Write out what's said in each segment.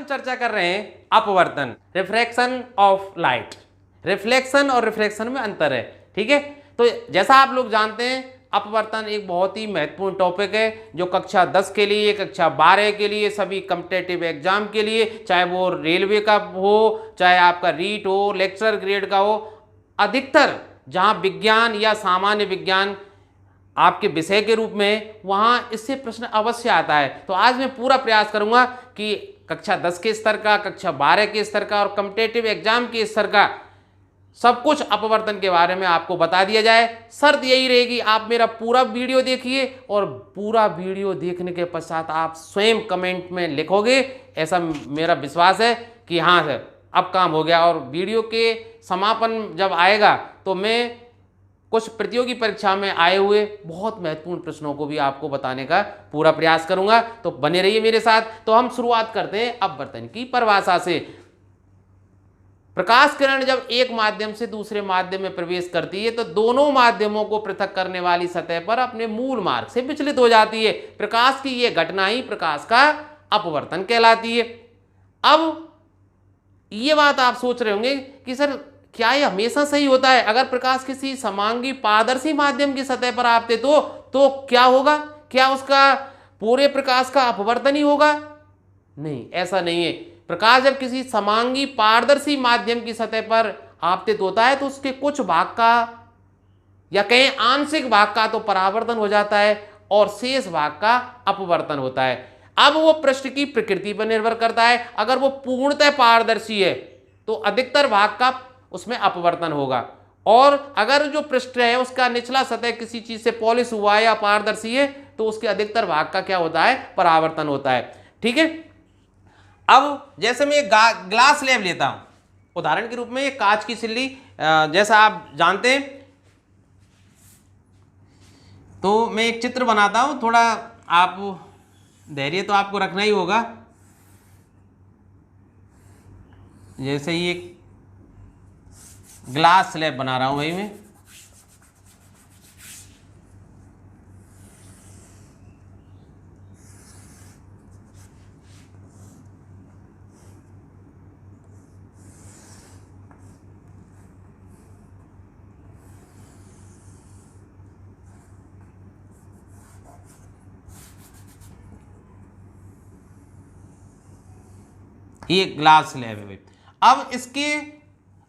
हम चर्चा कर रहे हैं अपवर्तन, रिफ्रैक्शन ऑफ लाइट। रिफ्लेक्शन और रिफ्रैक्शन में अंतर है, ठीक है। तो जैसा आप लोग जानते हैं अपवर्तन एक बहुत ही महत्वपूर्ण टॉपिक है जो कक्षा 10 के लिए, कक्षा 12 के लिए, सभी कॉम्पिटिटिव एग्जाम के लिए, चाहे वो रेलवे का हो, चाहे आपका रीट हो, लेक्चरर ग्रेड का हो, अधिकतर जहां विज्ञान या सामान्य विज्ञान आपके विषय के रूप में, वहां इससे प्रश्न अवश्य आता है। तो आज मैं पूरा प्रयास करूंगा कि कक्षा 10 के स्तर का, कक्षा 12 के स्तर का और कॉम्पिटिटिव एग्जाम के स्तर का सब कुछ अपवर्तन के बारे में आपको बता दिया जाए। शर्त यही रहेगी आप मेरा पूरा वीडियो देखिए और पूरा वीडियो देखने के पश्चात आप स्वयं कमेंट में लिखोगे, ऐसा मेरा विश्वास है कि हाँ सर अब काम हो गया। और वीडियो के समापन जब आएगा तो मैं कुछ प्रतियोगी परीक्षा में आए हुए बहुत महत्वपूर्ण प्रश्नों को भी आपको बताने का पूरा प्रयास करूंगा, तो बने रहिए मेरे साथ। तो हम शुरुआत करते हैं अपवर्तन की परिभाषा से। प्रकाश किरण जब एक माध्यम से दूसरे माध्यम में प्रवेश करती है तो दोनों माध्यमों को पृथक करने वाली सतह पर अपने मूल मार्ग से विचलित हो जाती है। प्रकाश की यह घटना ही प्रकाश का अपवर्तन कहलाती है। अब ये बात आप सोच रहे होंगे कि सर क्या यह हमेशा सही होता है? अगर प्रकाश किसी समांगी पारदर्शी माध्यम की सतह पर आपतित हो तो क्या होगा? क्या उसका पूरे प्रकाश का अपवर्तन ही होगा? नहीं, ऐसा नहीं है। प्रकाश जब किसी समांगी पारदर्शी माध्यम की सतह पर आपतित होता है तो उसके कुछ भाग का या कहें आंशिक भाग का तो परावर्तन हो जाता है और शेष भाग का अपवर्तन होता है। अब वो पृष्ठ की प्रकृति पर निर्भर करता है। अगर वो पूर्णतः पारदर्शी है तो अधिकतर भाग का उसमें अपवर्तन होगा, और अगर जो पृष्ठ है उसका निचला सतह किसी चीज से पॉलिश हुआ है या पारदर्शी है तो उसके अधिकतर भाग का क्या होता है? परावर्तन होता है, ठीक है। अब जैसे मैं ग्लास स्लैब लेता हूं उदाहरण के रूप में, एक कांच की सिल्ली, जैसा आप जानते हैं, तो मैं एक चित्र बनाता हूं, थोड़ा आप धैर्य तो आपको रखना ही होगा। जैसे ही एक ग्लास स्लैब बना रहा हूं भाई मैं, ये ग्लास स्लैब है भाई। अब इसके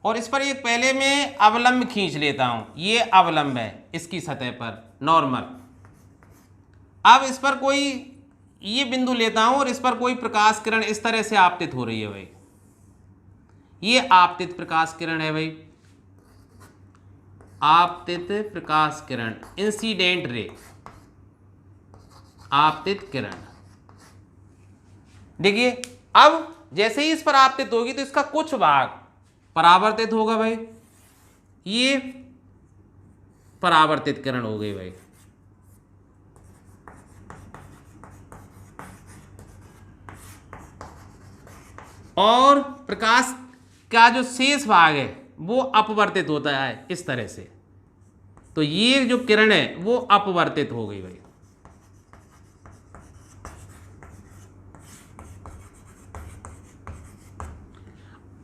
और इस पर एक पहले मैं अवलंब खींच लेता हूं, ये अवलंब है इसकी सतह पर नॉर्मल। अब इस पर कोई ये बिंदु लेता हूं और इस पर कोई प्रकाश किरण इस तरह से आपतित हो रही है भाई, ये आपतित प्रकाश किरण है भाई, आपतित प्रकाश किरण, इंसिडेंट रे, आपतित किरण। देखिए अब जैसे ही इस पर आपतित होगी तो इसका कुछ भाग परावर्तित होगा भाई, ये परावर्तित किरण हो गई भाई। और प्रकाश का जो शेष भाग है वो अपवर्तित होता है इस तरह से, तो ये जो किरण है वो अपवर्तित हो गई भाई।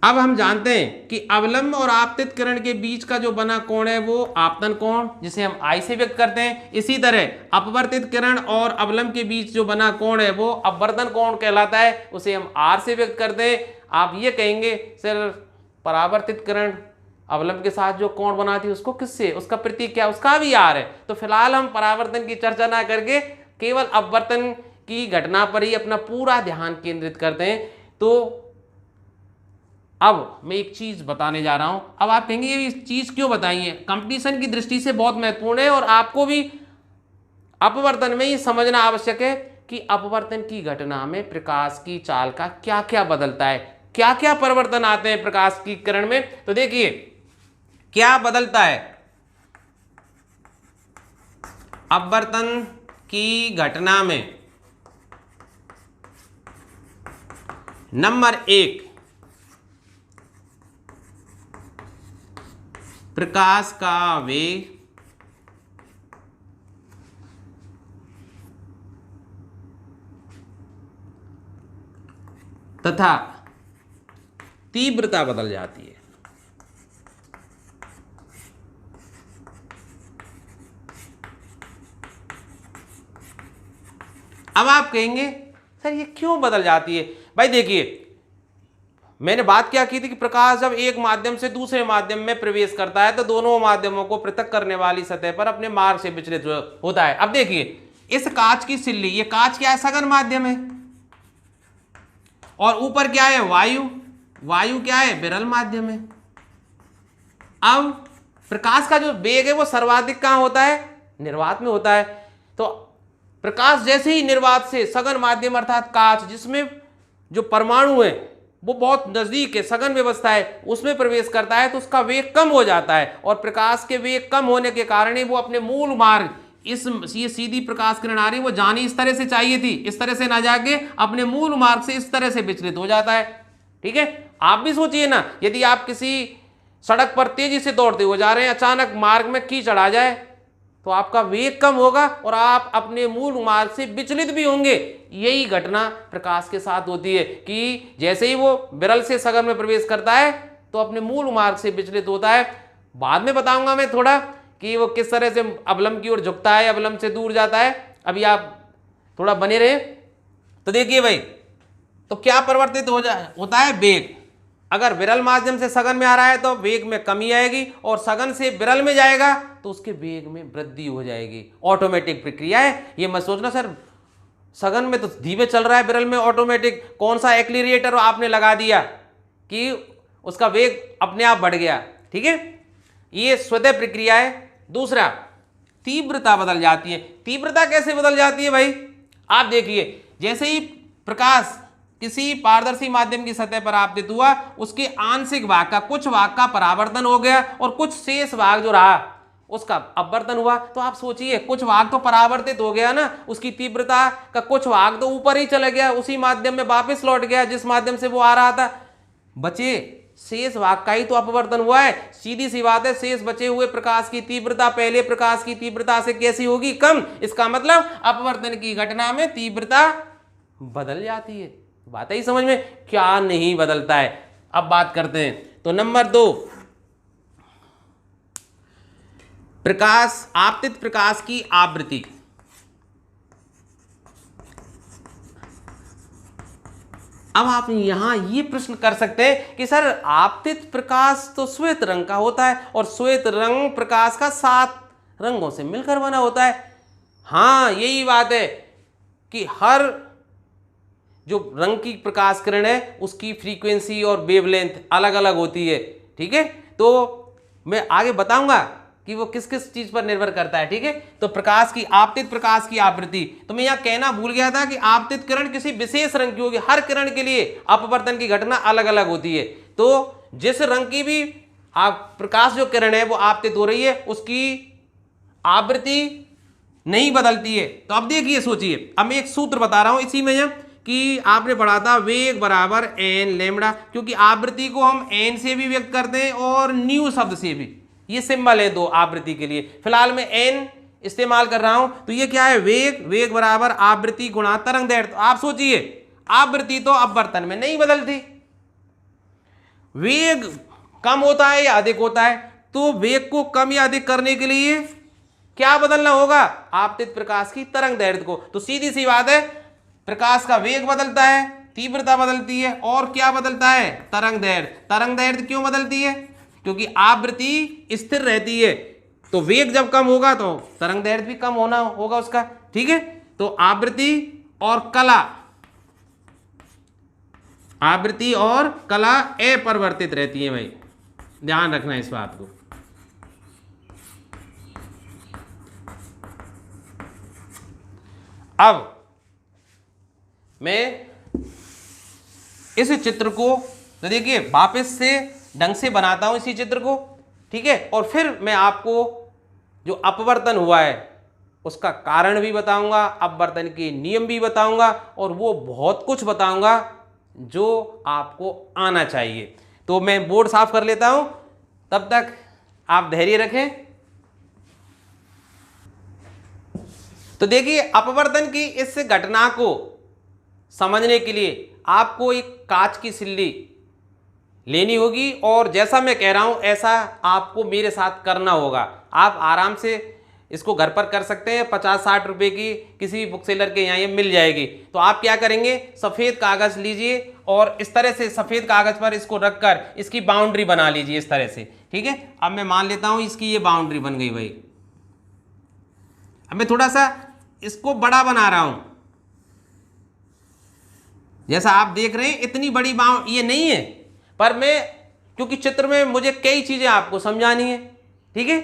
अब हम जानते हैं कि अवलंब और आपतित किरण के बीच का जो बना कोण है वो आपतन कोण, जिसे हम आई से व्यक्त करते हैं। इसी तरह अपवर्तित किरण और अवलंब के बीच जो बना कोण है वो अपवर्तन कोण कहलाता है, उसे हम आर से व्यक्त करते हैं। आप ये कहेंगे सर परावर्तित किरण अवलंब के साथ जो कोण बनाती है उसको किससे, उसका प्रतीक क्या, उसका भी आर है। तो फिलहाल हम परावर्तन की चर्चा ना करके केवल अपवर्तन की घटना पर ही अपना पूरा ध्यान केंद्रित करते हैं। तो अब मैं एक चीज बताने जा रहा हूं। अब आप कहेंगे ये चीज क्यों बताई है? कंपटीशन की दृष्टि से बहुत महत्वपूर्ण है और आपको भी अपवर्तन में ये समझना आवश्यक है कि अपवर्तन की घटना में प्रकाश की चाल का क्या क्या बदलता है, क्या क्या परिवर्तन आते हैं प्रकाश की किरण में। तो देखिए क्या बदलता है अपवर्तन की घटना में। नंबर 1, प्रकाश का वेग, तथा तीव्रता बदल जाती है। अब आप कहेंगे सर ये क्यों बदल जाती है? भाई देखिए, मैंने बात क्या की थी कि प्रकाश जब एक माध्यम से दूसरे माध्यम में प्रवेश करता है तो दोनों माध्यमों को पृथक करने वाली सतह पर अपने मार्ग से विचलित होता है। अब देखिए, इस कांच की सिल्ली, ये कांच क्या है? सघन माध्यम है। और ऊपर क्या है? वायु। वायु क्या है? विरल माध्यम है। अब प्रकाश का जो वेग है वो सर्वाधिक कहां होता है? निर्वात में होता है। तो प्रकाश जैसे ही निर्वात से सघन माध्यम अर्थात कांच, जिसमें जो परमाणु है वो बहुत नजदीक है, सघन व्यवस्था है, उसमें प्रवेश करता है तो उसका वेग कम हो जाता है। और प्रकाश के वेग कम होने के कारण ही वो अपने मूल मार्ग, ये सीधी प्रकाश किरण आ रही, वो जानी इस तरह से चाहिए थी, इस तरह से ना जाके अपने मूल मार्ग से इस तरह से विचलित हो जाता है। ठीक है, आप भी सोचिए ना, यदि आप किसी सड़क पर तेजी से दौड़ते हुए जा रहे हैं, अचानक मार्ग में कीचड़ आ जाए तो आपका वेग कम होगा और आप अपने मूल मार्ग से विचलित भी होंगे। यही घटना प्रकाश के साथ होती है कि जैसे ही वो विरल से सघन में प्रवेश करता है तो अपने मूल मार्ग से विचलित होता है। बाद में बताऊंगा मैं थोड़ा कि वो किस तरह से अवलंब की ओर झुकता है, अवलंब से दूर जाता है। अभी आप थोड़ा बने रहे। तो देखिए भाई, तो क्या परिवर्तित होता है? वेग। अगर विरल माध्यम से सघन में आ रहा है तो वेग में कमी आएगी, और सघन से विरल में जाएगा तो उसके वेग में वृद्धि हो जाएगी। ऑटोमेटिक प्रक्रिया है, ये मत सोचना सर सघन में तो धीमे चल रहा है, विरल में ऑटोमेटिक। कौन सा एक्सीलरेटर आपने लगा दिया कि उसका वेग अपने आप बढ़ गया? ठीक है, ये स्वतः प्रक्रिया है। दूसरा, तीव्रता बदल जाती है। तीव्रता कैसे बदल जाती है भाई? आप देखिए, जैसे ही प्रकाश किसी पारदर्शी माध्यम की सतह पर आपतित हुआ, उसके आंशिक भाग का, कुछ भाग का परावर्तन हो गया और कुछ शेष भाग जो रहा उसका अपवर्तन हुआ। तो आप सोचिए, कुछ भाग तो परावर्तित हो गया ना, उसकी तीव्रता का कुछ भाग तो ऊपर ही चला गया, उसी माध्यम में वापस लौट गया जिस माध्यम से वो आ रहा था। बचे शेष भाग का ही तो अपवर्तन हुआ है। सीधी सी बात है, शेष बचे हुए प्रकाश की तीव्रता पहले प्रकाश की तीव्रता से कैसी होगी? कम। इसका मतलब अपवर्तन की घटना में तीव्रता बदल जाती है। बात ही समझ में? क्या नहीं बदलता है? अब बात करते हैं। तो नंबर 2, प्रकाश, आपतित प्रकाश की आवृत्ति। अब आप यहां ये प्रश्न कर सकते हैं कि सर आपतित प्रकाश तो श्वेत रंग का होता है और श्वेत रंग प्रकाश का 7 रंगों से मिलकर बना होता है। हाँ, यही बात है कि हर जो रंग की प्रकाश किरण है उसकी फ्रीक्वेंसी और वेवलेंथ अलग अलग होती है। ठीक है, तो मैं आगे बताऊंगा कि वो किस किस चीज पर निर्भर करता है। ठीक है, तो प्रकाश की, आपतित प्रकाश की आवृत्ति, तो मैं यहाँ कहना भूल गया था कि आपतित किरण किसी विशेष रंग की होगी। हर किरण के लिए अपवर्तन की घटना अलग अलग होती है। तो जिस रंग की भी आप प्रकाश जो किरण है वो आपतित हो रही है, उसकी आवृत्ति नहीं बदलती है। तो अब देखिए, सोचिए, अब मैं एक सूत्र बता रहा हूं इसी में कि आपने पढ़ा था वेग बराबर एन लैम्बडा, क्योंकि आवृत्ति को हम एन से भी व्यक्त करते हैं और न्यू शब्द से भी। ये सिंबल है दो आवृत्ति के लिए। फिलहाल मैं एन इस्तेमाल कर रहा हूं। तो ये क्या है? वेग। वेग बराबर आवृत्ति गुणा तरंग दैर्घ्य। तो आप सोचिए, आवृत्ति तो अपवर्तन में नहीं बदलती, वेग कम होता है या अधिक होता है। तो वेग को कम या अधिक करने के लिए क्या बदलना होगा? आपतित प्रकाश की तरंग दैर्घ्य को। तो सीधी सी बात है, प्रकाश का वेग बदलता है, तीव्रता बदलती है, और क्या बदलता है? तरंग दैर्घ्य। तरंग दैर्घ्य क्यों बदलती है? क्योंकि आवृत्ति स्थिर रहती है। तो वेग जब कम होगा तो तरंग दैर्घ्य भी कम होना होगा उसका। ठीक है, तो आवृत्ति और कला, आवृत्ति और कला अपरिवर्तित रहती है भाई, ध्यान रखना इस बात को। अब मैं इस चित्र को तो देखिए वापस से ढंग से बनाता हूं इसी चित्र को। ठीक है, और फिर मैं आपको जो अपवर्तन हुआ है उसका कारण भी बताऊंगा, अपवर्तन के नियम भी बताऊंगा, और वो बहुत कुछ बताऊंगा जो आपको आना चाहिए। तो मैं बोर्ड साफ कर लेता हूं, तब तक आप धैर्य रखें। तो देखिए, अपवर्तन की इस घटना को समझने के लिए आपको एक कांच की सिल्ली लेनी होगी और जैसा मैं कह रहा हूं ऐसा आपको मेरे साथ करना होगा। आप आराम से इसको घर पर कर सकते हैं, 50-60 रुपए की किसी बुक सेलर के यहाँ ये मिल जाएगी। तो आप क्या करेंगे, सफ़ेद कागज़ लीजिए और इस तरह से सफ़ेद कागज़ पर इसको रखकर इसकी बाउंड्री बना लीजिए इस तरह से। ठीक है, अब मैं मान लेता हूँ इसकी ये बाउंड्री बन गई भाई। अब मैं थोड़ा सा इसको बड़ा बना रहा हूँ, जैसा आप देख रहे हैं इतनी बड़ी बाउंड ये नहीं है, पर मैं क्योंकि चित्र में मुझे कई चीज़ें आपको समझानी है, ठीक है,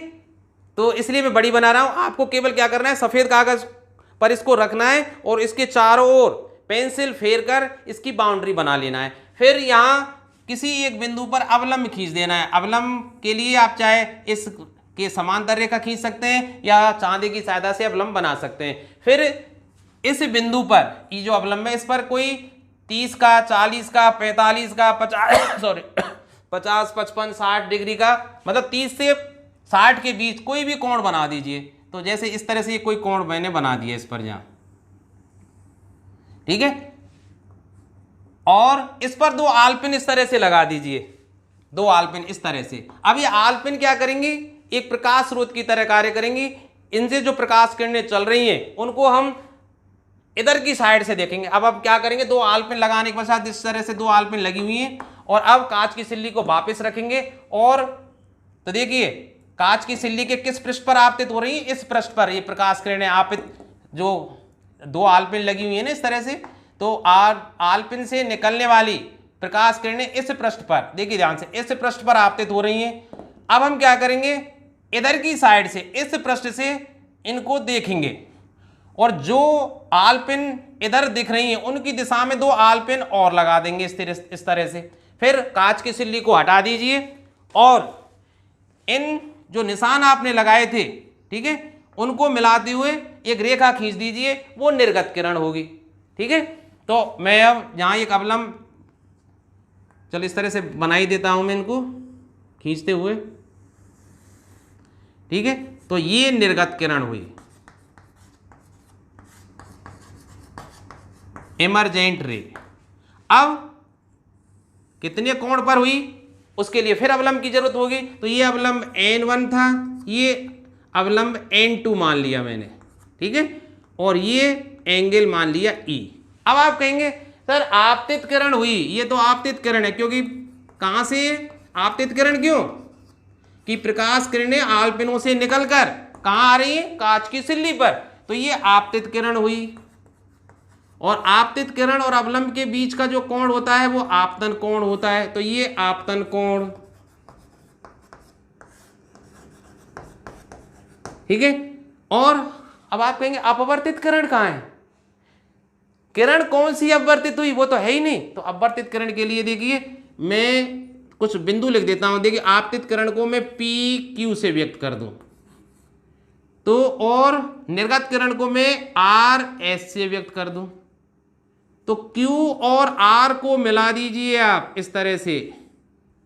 तो इसलिए मैं बड़ी बना रहा हूं। आपको केवल क्या करना है, सफ़ेद कागज़ पर इसको रखना है और इसके चारों ओर पेंसिल फेर कर इसकी बाउंड्री बना लेना है। फिर यहाँ किसी एक बिंदु पर अवलंब खींच देना है। अवलंब के लिए आप चाहे इस के समांतर रेखा खींच सकते हैं या चांदी की सहायता से अवलंब बना सकते हैं। फिर इस बिंदु पर ये जो अवलंब है इस पर कोई 30 का, 40 का, 45 का, 50, 55, 60 डिग्री का, मतलब 30 से 60 के बीच कोई भी कोण बना दीजिए। तो जैसे इस तरह से कोई कोण मैंने बना दिया इस पर यहाँ, ठीक है, और इस पर 2 आलपिन इस तरह से लगा दीजिए, 2 आलपिन इस तरह से। अब ये आलपिन क्या करेंगी, एक प्रकाश स्रोत की तरह कार्य करेंगी। इनसे जो प्रकाश किरणें चल रही हैं उनको हम इधर की साइड से देखेंगे। अब क्या करेंगे, 2 आलपिन लगाने के पश्चात इस तरह से 2 आलपिन लगी हुई हैं और अब कांच की सिल्ली को वापस रखेंगे और तो देखिए कांच की सिल्ली के किस पृष्ठ पर आपतित हो रही है, इस पृष्ठ पर ये प्रकाश किरणें आपतित, जो 2 आलपिन लगी हुई है ना इस तरह से, तो आलपिन से निकलने वाली प्रकाश किरणें इस पृष्ठ पर, देखिए ध्यान से, इस पृष्ठ पर आपतित हो रही हैं। अब हम क्या करेंगे, इधर की साइड से इस पृष्ठ से इनको देखेंगे और जो आलपिन इधर दिख रही हैं उनकी दिशा में 2 आलपिन और लगा देंगे इस तरह से। फिर कांच की सिल्ली को हटा दीजिए और इन जो निशान आपने लगाए थे, ठीक है, उनको मिलाते हुए एक रेखा खींच दीजिए, वो निर्गत किरण होगी। ठीक है, तो मैं अब यहाँ एक अवलंब चलो इस तरह से बना ही देता हूं मैं इनको खींचते हुए, ठीक है, तो ये निर्गत किरण हुई, इमर्जेंट रे। अब कितने कोण पर हुई उसके लिए फिर अवलंब की जरूरत होगी। तो ये अवलंब N1 था, ये अवलंब N2 मान लिया मैंने, ठीक है, और ये एंगल मान लिया E। अब आप कहेंगे सर आपतित किरण हुई, ये तो आपतित किरण है, क्योंकि कहां से आपतित किरण, क्यों कि प्रकाश किरणें आलपिनों से निकलकर कहां आ रही है, कांच की सिल्ली पर, तो ये आपतित किरण हुई। और आपतित किरण और अवलंब के बीच का जो कोण होता है वो आपतन कोण होता है, तो ये आपतन कोण, ठीक है। और अब आप कहेंगे अपवर्तित किरण कहां है, किरण कौन सी अपवर्तित हुई, वो तो है ही नहीं। तो अपवर्तित किरण के लिए देखिए मैं कुछ बिंदु लिख देता हूं। देखिए आपतित किरण को मैं PQ से व्यक्त कर दूं तो, और निर्गत किरण को मैं RS से व्यक्त कर दूं तो Q और R को मिला दीजिए आप इस तरह से,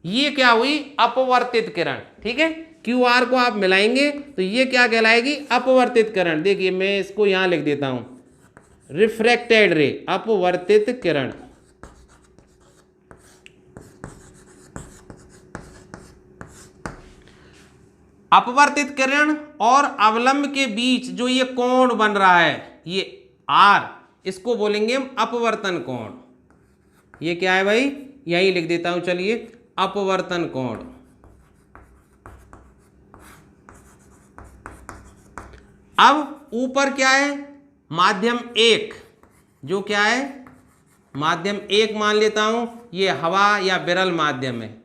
ये क्या हुई, अपवर्तित किरण। ठीक है, QR को आप मिलाएंगे तो ये क्या कहलाएगी, अपवर्तित किरण। देखिए मैं इसको यहां लिख देता हूं, रिफ्रैक्टेड रे, अपवर्तित किरण। अपवर्तित किरण और अवलंब के बीच जो ये कोण बन रहा है, ये R, इसको बोलेंगे हम अपवर्तन कोण। ये क्या है भाई, यही लिख देता हूं, चलिए, अपवर्तन कोण। अब ऊपर क्या है, माध्यम 1, जो क्या है, माध्यम 1 मान लेता हूं, ये हवा या विरल माध्यम है,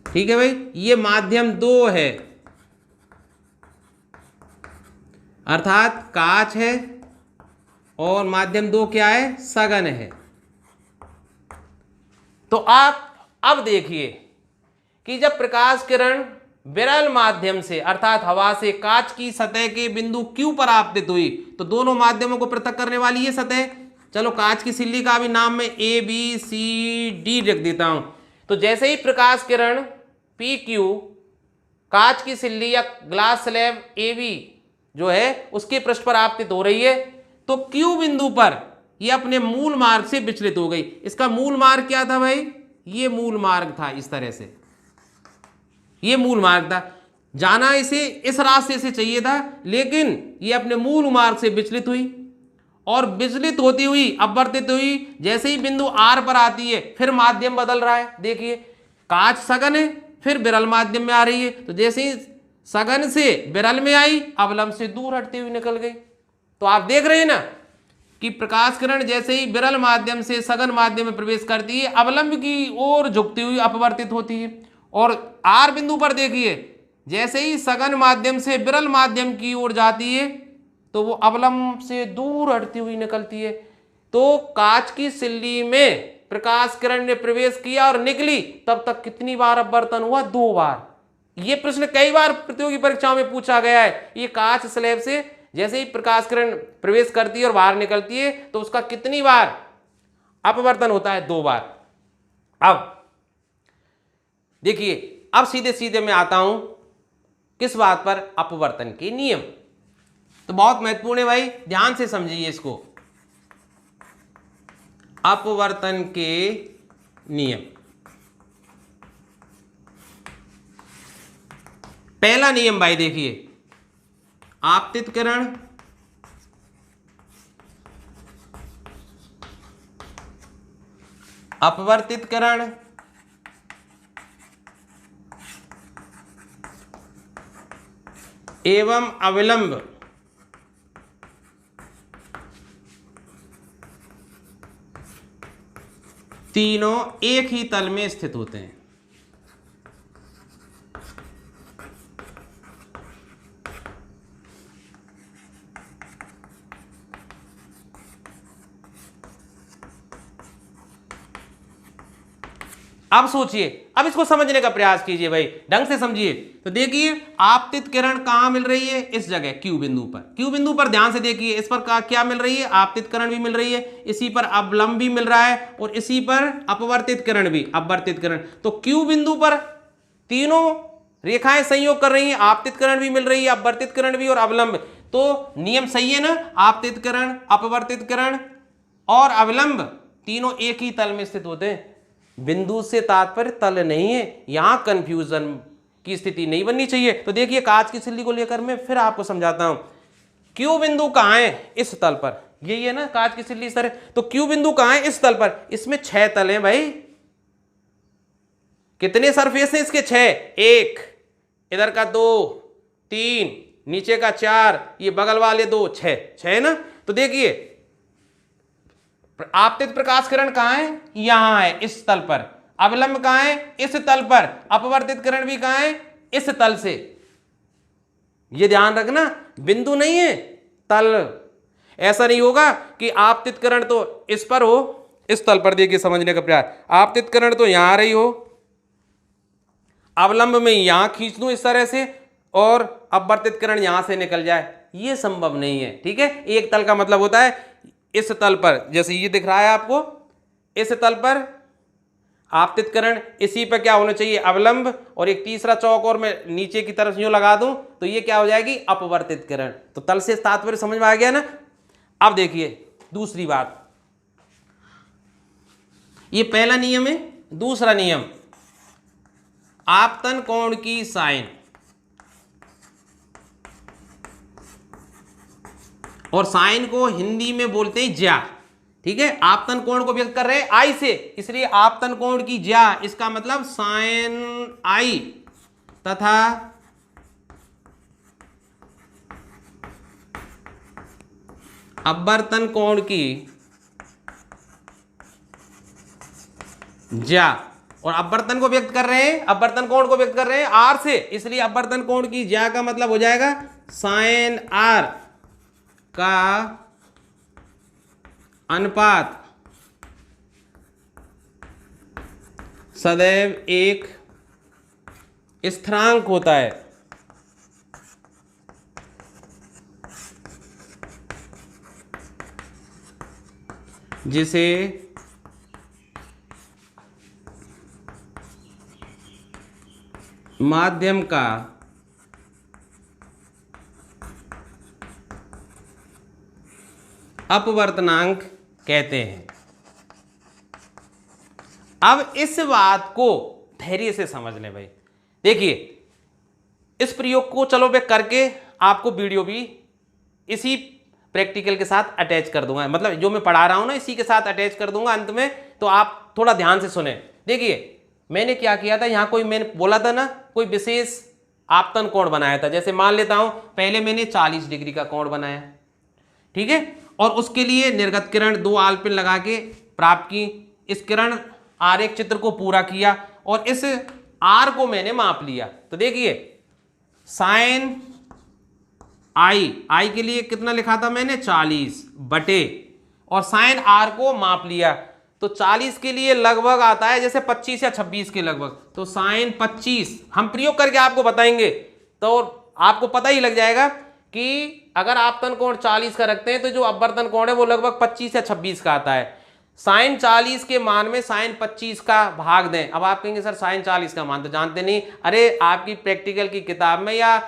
ठीक है भाई। ये माध्यम 2 है, अर्थात कांच है, और माध्यम 2 क्या है, सघन है। तो आप अब देखिए कि जब प्रकाश किरण विरल माध्यम से अर्थात हवा से कांच की सतह के बिंदु Q पर आपतित हुई तो दोनों माध्यमों को पृथक करने वाली ये सतह, चलो कांच की सिल्ली का भी नाम मैं ABCD रख देता हूं। तो जैसे ही प्रकाश किरण PQ कांच की सिल्ली या ग्लास स्लैब AB जो है उसके पृष्ठ पर आपतित हो रही है, तो Q बिंदु पर ये अपने मूल मार्ग से विचलित हो गई। इसका मूल मार्ग क्या था भाई? ये मूल मार्ग था, इस तरह से ये मूल मार्ग था, जाना इसे इस रास्ते से चाहिए था, लेकिन ये अपने मूल मार्ग से विचलित हुई और विचलित होती हुई अपवर्तित हुई। जैसे ही बिंदु R पर आती है फिर माध्यम बदल रहा है। देखिए कांच सघन है, फिर विरल माध्यम में आ रही है, तो जैसे ही सघन से विरल में आई अवलंब से दूर हटती हुई निकल गई। तो आप देख रहे हैं ना कि प्रकाश किरण जैसे ही विरल माध्यम से सघन माध्यम में प्रवेश करती है अवलंब की ओर झुकती हुई अपवर्तित होती है। और R बिंदु पर देखिए जैसे ही सघन माध्यम से विरल माध्यम की ओर जाती है तो वो अवलंब से दूर हटती हुई निकलती है। तो कांच की सिल्ली में प्रकाश किरण ने प्रवेश किया और निकली, तब तक कितनी बार अपवर्तन हुआ? 2 बार। ये प्रश्न कई बार प्रतियोगी परीक्षाओं में पूछा गया है। ये कांच स्लैब से जैसे ही प्रकाश किरण प्रवेश करती है और बाहर निकलती है तो उसका कितनी बार अपवर्तन होता है? 2 बार। अब देखिए, अब सीधे सीधे मैं आता हूं किस बात पर? अपवर्तन के नियम। तो बहुत महत्वपूर्ण है भाई, ध्यान से समझिए इसको। अपवर्तन के नियम। पहला नियम भाई देखिए, आपतित किरण अपवर्तित किरण एवं अविलंब तीनों एक ही तल में स्थित होते हैं। अब सोचिए, अब इसको समझने का प्रयास कीजिए भाई, ढंग से समझिए। तो देखिए आपतित किरण कहां मिल रही है? इस जगह Q बिंदु पर। Q बिंदु पर ध्यान से देखिए, इस पर क्या मिल रही है? आपतित किरण भी मिल रही है, इसी पर अवलंब भी मिल रहा है और इसी पर अपवर्तित किरण भी, अपवर्तित किरण। तो Q बिंदु पर तीनों रेखाएं संयोग कर रही हैं, आपतित किरण भी मिल रही है, अपवर्तित किरण भी और अवलंब। तो नियम सही है ना? आपतित किरण, अपवर्तित किरण और अवलंब तीनों एक ही तल में स्थित होते हैं। बिंदु से तात्पर्य तल नहीं है, यहां कंफ्यूजन की स्थिति नहीं बननी चाहिए। तो देखिए कांच की सिल्ली को लेकर मैं फिर आपको समझाता हूं। Q बिंदु कहां है? इस तल पर। यही है ना कांच की सिल्ली इस तरह। तो Q बिंदु कहां है? इस तल पर। इसमें 6 तल हैं भाई। कितने सरफेस हैं इसके? 6। 1 इधर का 2, 3 नीचे का 4, ये बगल वाले 2, 6 है ना। तो देखिए आपतित प्रकाश किरण कहां है? यहां है, इस तल पर। अवलंब कहां है? इस तल पर। अपवर्तित किरण भी कहां है? इस तल से। ये ध्यान रखना, बिंदु नहीं है, तल। ऐसा नहीं होगा कि आपतित किरण तो इस पर हो, इस तल पर। देखिए समझने का प्रयास, आपतित किरण तो यहां आ रही हो, अवलंब में यहां खींच दूं इस तरह से और अपवर्तित किरण यहां से निकल जाए, ये संभव नहीं है। ठीक है, एक तल का मतलब होता है इस तल पर, जैसे ये दिख रहा है आपको, इस तल पर आपतित किरण, इसी पर क्या होना चाहिए? अवलंब। और एक तीसरा चौक और मैं नीचे की तरफ यूं लगा दूं तो ये क्या हो जाएगी? अपवर्तित किरण। तो तल से तात्पर्य समझ में आ गया ना। अब देखिए दूसरी बात, ये पहला नियम है। दूसरा नियम, आपतन कोण की साइन। और साइन को हिंदी में बोलते हैं ज्या। ठीक है, आपतन कोण को व्यक्त कर रहे हैं आई से, इसलिए आपतन कोण की ज्या, इसका मतलब साइन आई तथा अपवर्तन कोण की ज्या। और अपवर्तन को व्यक्त कर रहे हैं, अपवर्तन कोण को व्यक्त कर रहे हैं आर से, इसलिए अपवर्तन कोण की ज्या का मतलब हो जाएगा साइन आर का अनुपात सदैव एक स्थिरांक होता है, जिसे माध्यम का अपवर्तनांक कहते हैं। अब इस बात को धैर्य से समझ लें भाई। देखिए इस प्रयोग को चलो मैं करके आपको वीडियो भी इसी प्रैक्टिकल के साथ अटैच कर दूंगा, मतलब जो मैं पढ़ा रहा हूं ना इसी के साथ अटैच कर दूंगा अंत में, तो आप थोड़ा ध्यान से सुने। देखिए मैंने क्या किया था, यहां कोई मैंने बोला था ना कोई विशेष आपतन कोण बनाया था। जैसे मान लेता हूं पहले मैंने 40 डिग्री का कोण बनाया, ठीक है, और उसके लिए निर्गत किरण 2 आलपिन लगा के प्राप्त की। इस किरण आरेख चित्र को पूरा किया और इस आर को मैंने माप लिया। तो देखिए साइन आई के लिए कितना लिखा था मैंने 40 बटे, और साइन आर को माप लिया तो 40 के लिए लगभग आता है जैसे 25 या 26 के लगभग, तो साइन 25 हम प्रयोग करके आपको बताएंगे तो आपको पता ही लग जाएगा कि अगर आपतन कोण 40 का रखते हैं तो जो अपवर्तन कोण है वो लगभग 25 या 26 का आता है। साइन 40 के मान में साइन 25 का भाग दें। अब आप कहेंगे सर साइन 40 का मान तो जानते नहीं। अरे आपकी प्रैक्टिकल की किताब में या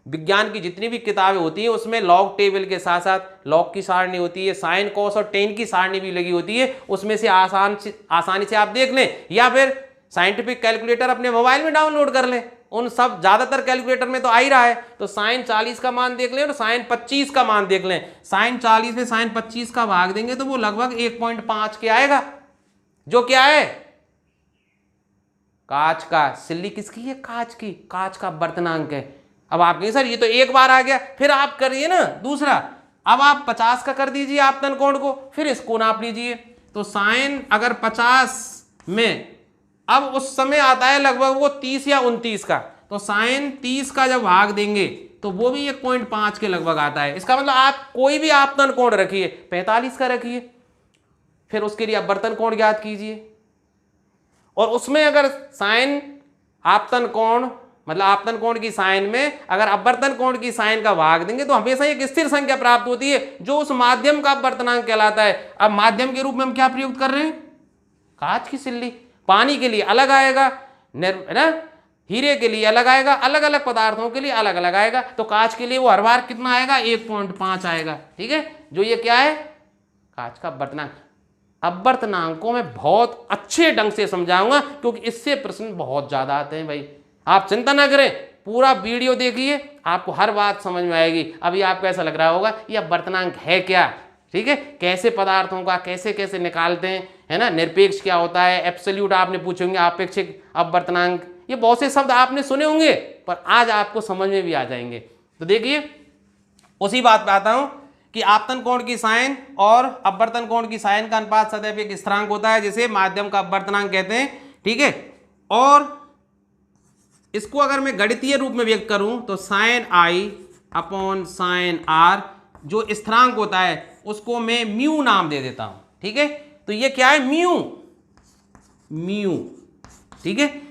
विज्ञान की जितनी भी किताबें होती हैं उसमें लॉग टेबल के साथ साथ लॉग की सारणी होती है, साइन कोस और टेन की सारणी भी लगी होती है, उसमें से आसानी से आप देख लें, या फिर साइंटिफिक कैलकुलेटर अपने मोबाइल में डाउनलोड कर लें। उन सब ज्यादातर कैलकुलेटर में तो आ ही रहा है। तो साइन 40 का मान देख लें और साइन 25 का मान देख लें। साइन 40 में साइन 25 का भाग देंगे तो वो लगभग 1.5 के आएगा, जो क्या है कांच का। सिल्ली किसकी है? कांच की, कांच का अपवर्तनांक है। अब आप कहें सर ये तो एक बार आ गया, फिर आप करिए ना दूसरा। अब आप 50 का कर दीजिए आपतन कोण को, फिर इसको नाप लीजिए। तो साइन अगर 50 में अब उस समय आता है लगभग वो 30 या 29 का, तो साइन 30 का जब भाग देंगे तो वो भी 1.5 के लगभग आता है। इसका मतलब आप कोई भी आपतन कोण रखिए, 45 का रखिए, फिर उसके लिए अपवर्तन कोण ज्ञात कीजिए, और उसमें अगर साइन आपतन कोण मतलब आपतन कोण की साइन में अगर अपवर्तन कोण की साइन का भाग देंगे तो हमेशा एक स्थिर संख्या प्राप्त होती है जो उस माध्यम का अपवर्तनांक कहलाता है। अब माध्यम के रूप में हम क्या प्रयुक्त कर रहे हैं? कांच की सिल्ली। पानी के लिए अलग आएगा ना, हीरे के लिए अलग आएगा, अलग अलग पदार्थों के लिए अलग अलग आएगा। तो कांच के लिए वो हर बार कितना आएगा? 1.5 आएगा, ठीक है। जो ये क्या है? कांच का अपवर्तनांक। अपवर्तनांकों में बहुत अच्छे ढंग से समझाऊंगा क्योंकि इससे प्रश्न बहुत ज्यादा आते हैं भाई। आप चिंता ना करें, पूरा वीडियो देखिए, आपको हर बात समझ में आएगी। अभी आपको ऐसा लग रहा होगा ये अपवर्तनांक है क्या, ठीक है, कैसे पदार्थों का कैसे कैसे निकालते हैं, है ना, निरपेक्ष क्या होता है, एब्सोल्यूट आपने पूछेंगे, अपेक्षिक अपवर्तनांक, ये बहुत से शब्द आपने सुने होंगे पर आज आपको समझ में भी आ जाएंगे। तो देखिए उसी बात पे आता हूं कि आपतन कोण की साइन और अपवर्तन कोण की साइन का अनुपात सदैव एक स्थिरांक होता है जिसे माध्यम का अपवर्तनांक कहते हैं, ठीक है। और इसको अगर मैं गणितीय रूप में व्यक्त करूं तो sine I upon sine R जो स्थिरांक होता है उसको मैं म्यू नाम दे देता हूं, ठीक है। तो ये क्या है? म्यू, ठीक है।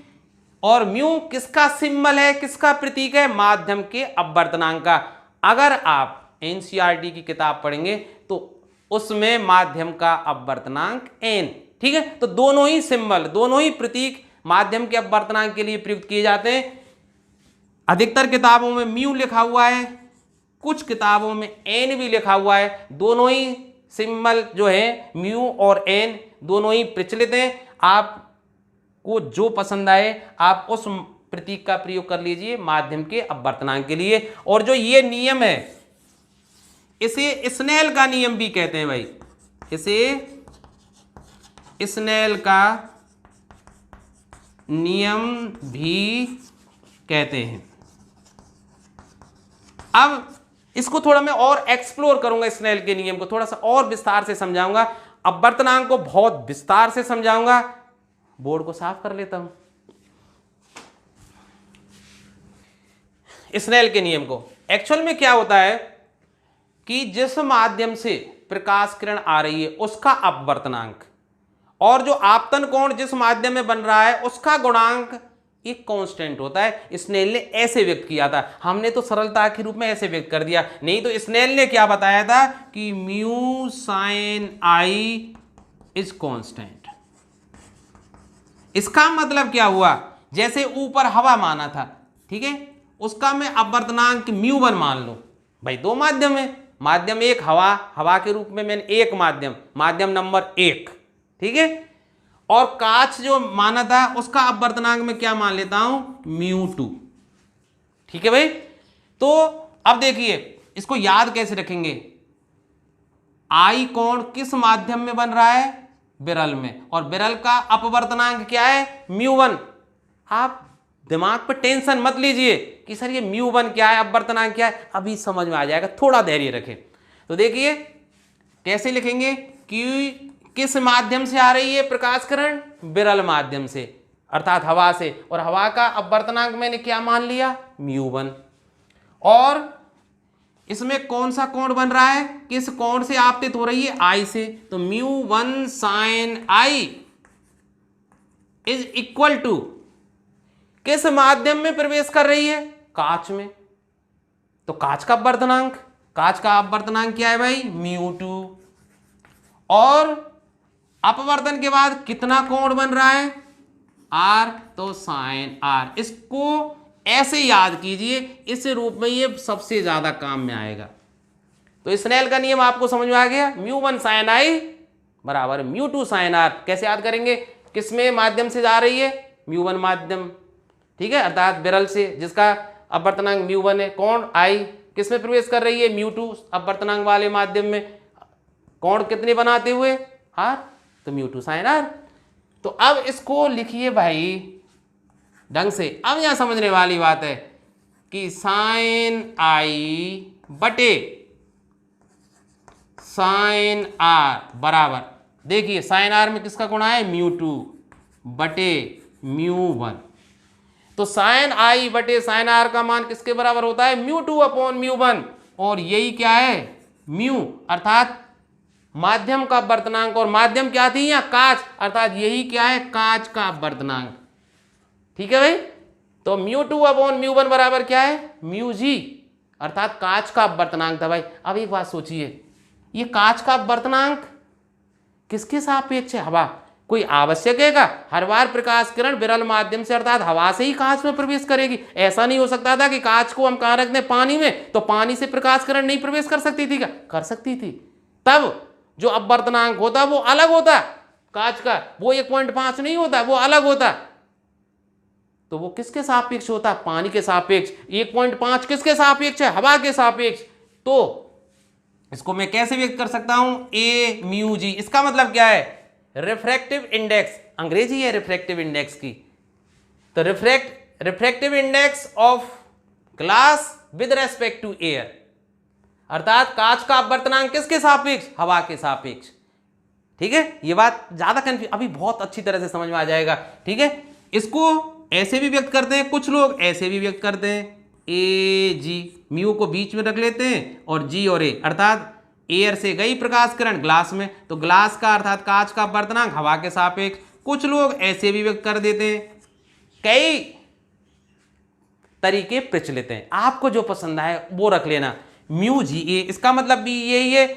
और म्यू किसका सिंबल है, किसका प्रतीक है? माध्यम के अपवर्तनांक का। अगर आप एनसीईआरटी की किताब पढ़ेंगे तो उसमें माध्यम का अपवर्तनांक n, ठीक है। तो दोनों ही सिंबल, दोनों ही प्रतीक माध्यम के अपवर्तनांक के लिए प्रयुक्त किए जाते हैं। अधिकतर किताबों में म्यू लिखा हुआ है, कुछ किताबों में n भी लिखा हुआ है। दोनों ही सिंबल जो है म्यू और n दोनों ही प्रचलित हैं। आपको जो पसंद आए आप उस प्रतीक का प्रयोग कर लीजिए माध्यम के अपवर्तनांक के लिए। और जो ये नियम है इसे स्नेल का नियम भी कहते हैं भाई, इसे स्नेल का नियम भी कहते हैं। अब इसको थोड़ा मैं और एक्सप्लोर करूंगा, स्नेल के नियम को थोड़ा सा और विस्तार से समझाऊंगा, अपवर्तनांक को बहुत विस्तार से समझाऊंगा। बोर्ड को साफ कर लेता हूं। स्नेल के नियम को एक्चुअल में क्या होता है कि जिस माध्यम से प्रकाश किरण आ रही है उसका अपवर्तनांक और जो आपतन कोण जिस माध्यम में बन रहा है उसका गुणांक एक कांस्टेंट होता है। स्नेल ने ऐसे व्यक्त किया था, हमने तो सरलता के रूप में ऐसे व्यक्त कर दिया। नहीं तो स्नेल ने क्या बताया था कि mu sign I is constant. इसका मतलब क्या हुआ, जैसे ऊपर हवा माना था, ठीक है, उसका मैं अपवर्तनांक म्यू वन मान लो भाई, दो माध्यम है माध्यम एक हवा, हवा के रूप में मैंने एक माध्यम, माध्यम नंबर 1, ठीक है। और कांच जो माना था उसका अपवर्तनांक में क्या मान लेता हूं, μ2, ठीक है भाई। तो अब देखिए इसको याद कैसे रखेंगे, आई कोण किस माध्यम में बन रहा है, विरल में, और विरल का अपवर्तनांक क्या है, μ1। आप दिमाग पे टेंशन मत लीजिए कि सर ये μ1 क्या है, अपवर्तनांक क्या है, अभी समझ में आ जाएगा, थोड़ा धैर्य रखें। तो देखिए कैसे लिखेंगे कि किस माध्यम से आ रही है प्रकाश किरण, विरल माध्यम से अर्थात हवा से, और हवा का अपवर्तनांक मैंने क्या मान लिया, μ1। और इसमें कौन सा कोण बन रहा है, किस कोण से आपतित हो रही है, आई से, तो μ1 sin I is equal to किस माध्यम में प्रवेश कर रही है, कांच में, तो कांच का अपवर्तनांक, कांच का अपवर्तनांक क्या है भाई, μ2। और अपवर्तन के बाद कितना कोण बन रहा है, R, तो sin R। इसको ऐसे याद कीजिए, इस रूप में ये सबसे ज्यादा काम में आएगा। तो स्नेल का नियम आपको समझ में आ गया, μ1 sin I बराबर μ2 sin R। कैसे याद करेंगे, किसमें माध्यम से जा रही है, μ1 माध्यम, ठीक है, अर्थात विरल से जिसका अपवर्तनांक μ1 है, कोण I किसमें प्रवेश कर रही है, μ2 अपवर्तनांक वाले माध्यम में, कोण कितने बनाते हुए, R, तो μ2 sin R। तो अब इसको लिखिए भाई ढंग से। अब यहां समझने वाली बात है कि sin I बटे sin R बराबर, देखिए sin R में किसका गुणा है, μ2 बटे μ1। तो sin I बटे sin R का मान किसके बराबर होता है, μ2 अपॉन μ1, और यही क्या है, म्यू, अर्थात माध्यम का अपवर्तनांक, और माध्यम क्या थी यहाँ, कांच, अर्थात यही क्या है, कांच का अपवर्तनांक, ठीक है भाई। तो μ2 अपॉन μ1 बराबर क्या है, μg, अर्थात कांच का अपवर्तनांक था भाई। अब एक बात सोचिए, ये कांच का अपवर्तनांक किसके सापेक्ष है, हवा। कोई आवश्यक है क्या, हर बार प्रकाश किरण विरल माध्यम से अर्थात हवा से ही कांच में प्रवेश करेगी। ऐसा नहीं हो सकता था कि कांच को हम कहाँ रख दें, पानी में, तो पानी से प्रकाश किरण नहीं प्रवेश कर सकती थी क्या, कर सकती थी। तब जो अपवर्तनांक होता वो अलग होता, कांच का वो 1.5 नहीं होता, वो अलग होता। तो वो किसके सापेक्ष होता, पानी के सापेक्ष। 1.5 किसके सापेक्ष है, हवा के सापेक्ष। तो इसको मैं कैसे व्यक्त कर सकता हूं, ए म्यू जी। इसका मतलब क्या है, रिफ्रैक्टिव इंडेक्स, अंग्रेजी है रिफ्रैक्टिव इंडेक्स की। तो refractive index of glass with respect to air, अर्थात कांच का अपवर्तनांक किसके सापेक्ष, हवा के सापेक्ष। ठीक है, ये बात ज्यादा कंफ्यूज, अभी बहुत अच्छी तरह से समझ में आ जाएगा। ठीक है, इसको ऐसे भी व्यक्त करते हैं, कुछ लोग ऐसे भी व्यक्त करते हैं, ए जी, म्यू को बीच में रख लेते हैं और जी और ए, अर्थात एयर से गई प्रकाश किरण ग्लास में, तो ग्लास का अर्थात कांच का अपवर्तनांक हवा के सापेक्ष। कुछ लोग ऐसे भी व्यक्त कर देते हैं, कई तरीके प्रचलित हैं, आपको जो पसंद आए वो रख लेना। म्यू जी ए, इसका मतलब भी यही है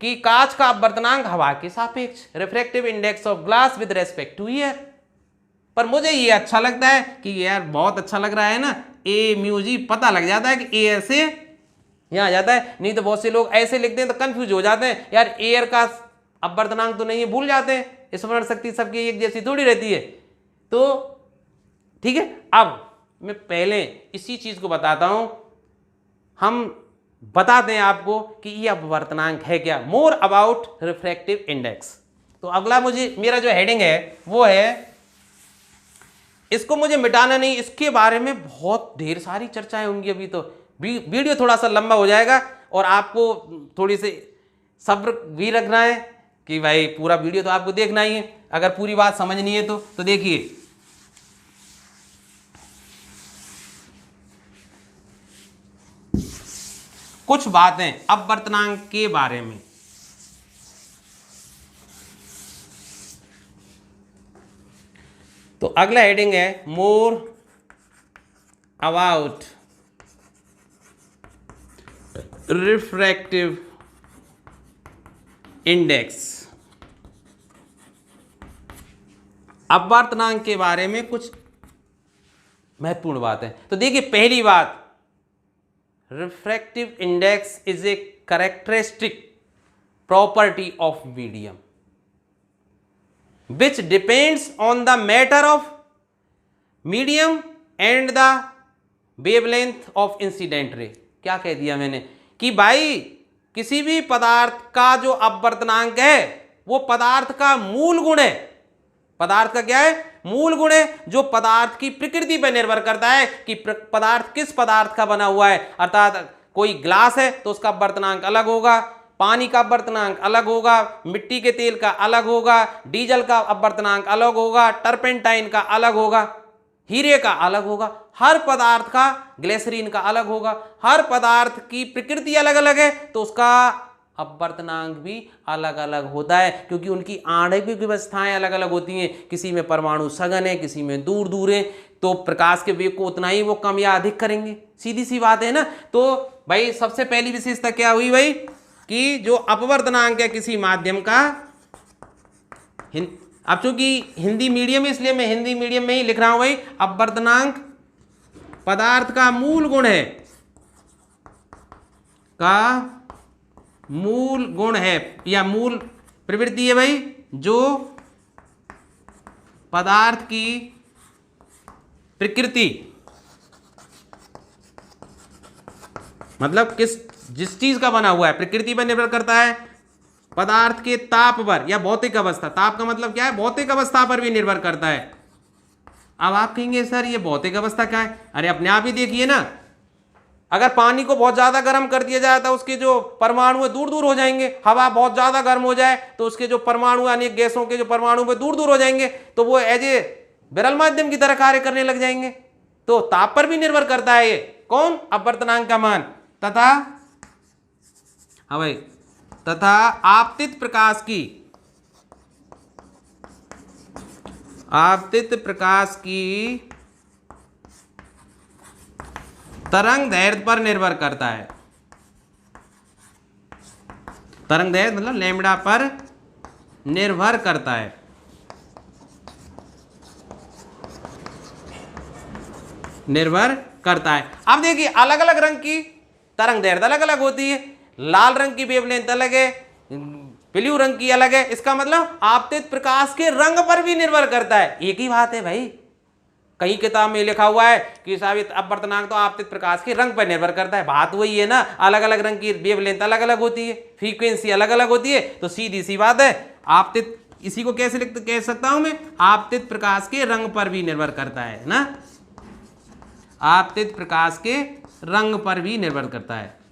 कि कांच का अपवर्तनांक हवा के सापेक्ष, refractive index of glass with respect to air. पर मुझे ये अच्छा लगता है कि यार बहुत अच्छा लग रहा है ना, ए म्यू जी, पता लग जाता है कि एयर से यहाँ आ जाता है। नहीं तो बहुत से लोग ऐसे लिखते हैं तो कंफ्यूज हो जाते हैं, यार एयर का अपवर्तनांक तो नहीं है, भूल जाते हैं, स्मरण शक्ति सबकी एक जैसी थोड़ी रहती है। तो ठीक है, अब मैं पहले इसी चीज को बताता हूं, हम बताते हैं आपको कि ये अपवर्तनांक है क्या, मोर अबाउट रिफ्रैक्टिव इंडेक्स। तो अगला मुझे मेरा जो हेडिंग है वो है, इसको मुझे मिटाना नहीं, इसके बारे में बहुत ढेर सारी चर्चाएं होंगी। अभी तो वीडियो थोड़ा सा लंबा हो जाएगा और आपको थोड़ी सी सब्र भी रखना है कि भाई पूरा वीडियो तो आपको देखना ही है, अगर पूरी बात समझनी है तो देखिए, कुछ बातें अपवर्तनांक के बारे में। तो अगला हेडिंग है मोर अबाउट रिफ्रैक्टिव इंडेक्स। अपवर्तनांक के बारे में कुछ महत्वपूर्ण बात है। तो देखिए, पहली बात, refractive index is a characteristic property of medium which depends on the matter of medium and the wavelength of incident ray। क्या कह दिया मैंने कि भाई किसी भी पदार्थ का जो अपवर्तनांक है वो पदार्थ का मूल गुण है। पदार्थ का क्या है? मूल गुण है, जो पदार्थ की प्रकृति पर निर्भर करता है कि पदार्थ किस पदार्थ का बना हुआ है। अर्थात कोई ग्लास है तो उसका अपवर्तनांक अलग होगा, पानी का अपवर्तनांक अलग होगा, मिट्टी के तेल का अलग होगा, डीजल का अपवर्तनांक अलग होगा, टर्पेंटाइन का अलग होगा, हीरे का अलग होगा, हर पदार्थ का, ग्लिसरीन का अलग होगा। हर पदार्थ की प्रकृति अलग अलग है तो उसका अपवर्तनांक भी अलग अलग होता है, क्योंकि उनकी आणविक व्यवस्थाएं अलग अलग होती हैं। किसी में परमाणु सघन है, किसी में दूर दूर है, तो प्रकाश के वेग को उतना ही वो कम या अधिक करेंगे। सीधी सी बात है ना। तो भाई सबसे पहली विशेषता क्या हुई भाई कि जो अपवर्तनांक है किसी माध्यम का, अब चूंकि हिंदी मीडियम है इसलिए मैं हिंदी मीडियम में ही लिख रहा हूं भाई, अपवर्तनांक पदार्थ का मूल गुण है, का मूल गुण है या मूल प्रवृत्ति है भाई, जो पदार्थ की प्रकृति, मतलब जिस चीज का बना हुआ है प्रकृति पर निर्भर करता है, पदार्थ के ताप पर या भौतिक अवस्था, ताप का मतलब क्या है? भौतिक अवस्था पर भी निर्भर करता है। अब आप कहेंगे सर ये भौतिक अवस्था क्या है? अरे अपने आप ही देखिए ना, अगर पानी को बहुत ज्यादा गर्म कर दिया जाए तो उसके जो परमाणु है दूर दूर हो जाएंगे। हवा बहुत ज्यादा गर्म हो जाए तो उसके जो परमाणु यानी गैसों के जो परमाणु है दूर दूर हो जाएंगे, तो वो एज ए विरल माध्यम की तरह कार्य करने लग जाएंगे। तो ताप पर भी निर्भर करता है ये कौन? अपवर्तनांक का मान। तथा हाँ भाई, तथा आपतित प्रकाश की तरंग दैर्ध्य पर निर्भर करता है। तरंग दैर्ध्य मतलब लैम्बडा पर निर्भर करता है। निर्भर करता है। अब देखिए अलग अलग रंग की तरंग दैर्ध्य अलग अलग होती है। लाल रंग की वेवलेंथ अलग है, ब्लू रंग की अलग है। इसका मतलब आपतित प्रकाश के रंग पर भी निर्भर करता है। एक ही बात है भाई, कहीं किताब में लिखा हुआ है कि साबित अपवर्तनांक तो आपतित प्रकाश के रंग पर निर्भर करता है। बात वही है ना, अलग अलग रंग की वेवलेंथ अलग अलग होती है, फ्रीक्वेंसी अलग अलग होती है। तो सीधी सी बात है, आपतित, इसी को कैसे कह सकता हूं मैं, आपतित प्रकाश के रंग पर भी निर्भर करता है ना, आपतित प्रकाश के रंग पर भी निर्भर करता है।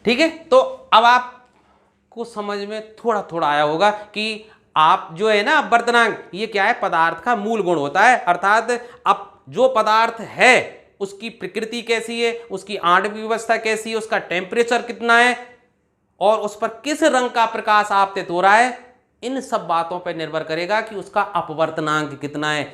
ठीक है, तो अब आपको समझ में थोड़ा थोड़ा आया होगा कि आप जो है ना अपवर्तनांक, ये क्या है? पदार्थ का मूल गुण होता है। अर्थात अब जो पदार्थ है उसकी प्रकृति कैसी है, उसकी आणविक व्यवस्था कैसी है, उसका टेम्परेचर कितना है और उस पर किस रंग का प्रकाश आपतित हो रहा है, इन सब बातों पर निर्भर करेगा कि उसका अपवर्तनांक कितना है।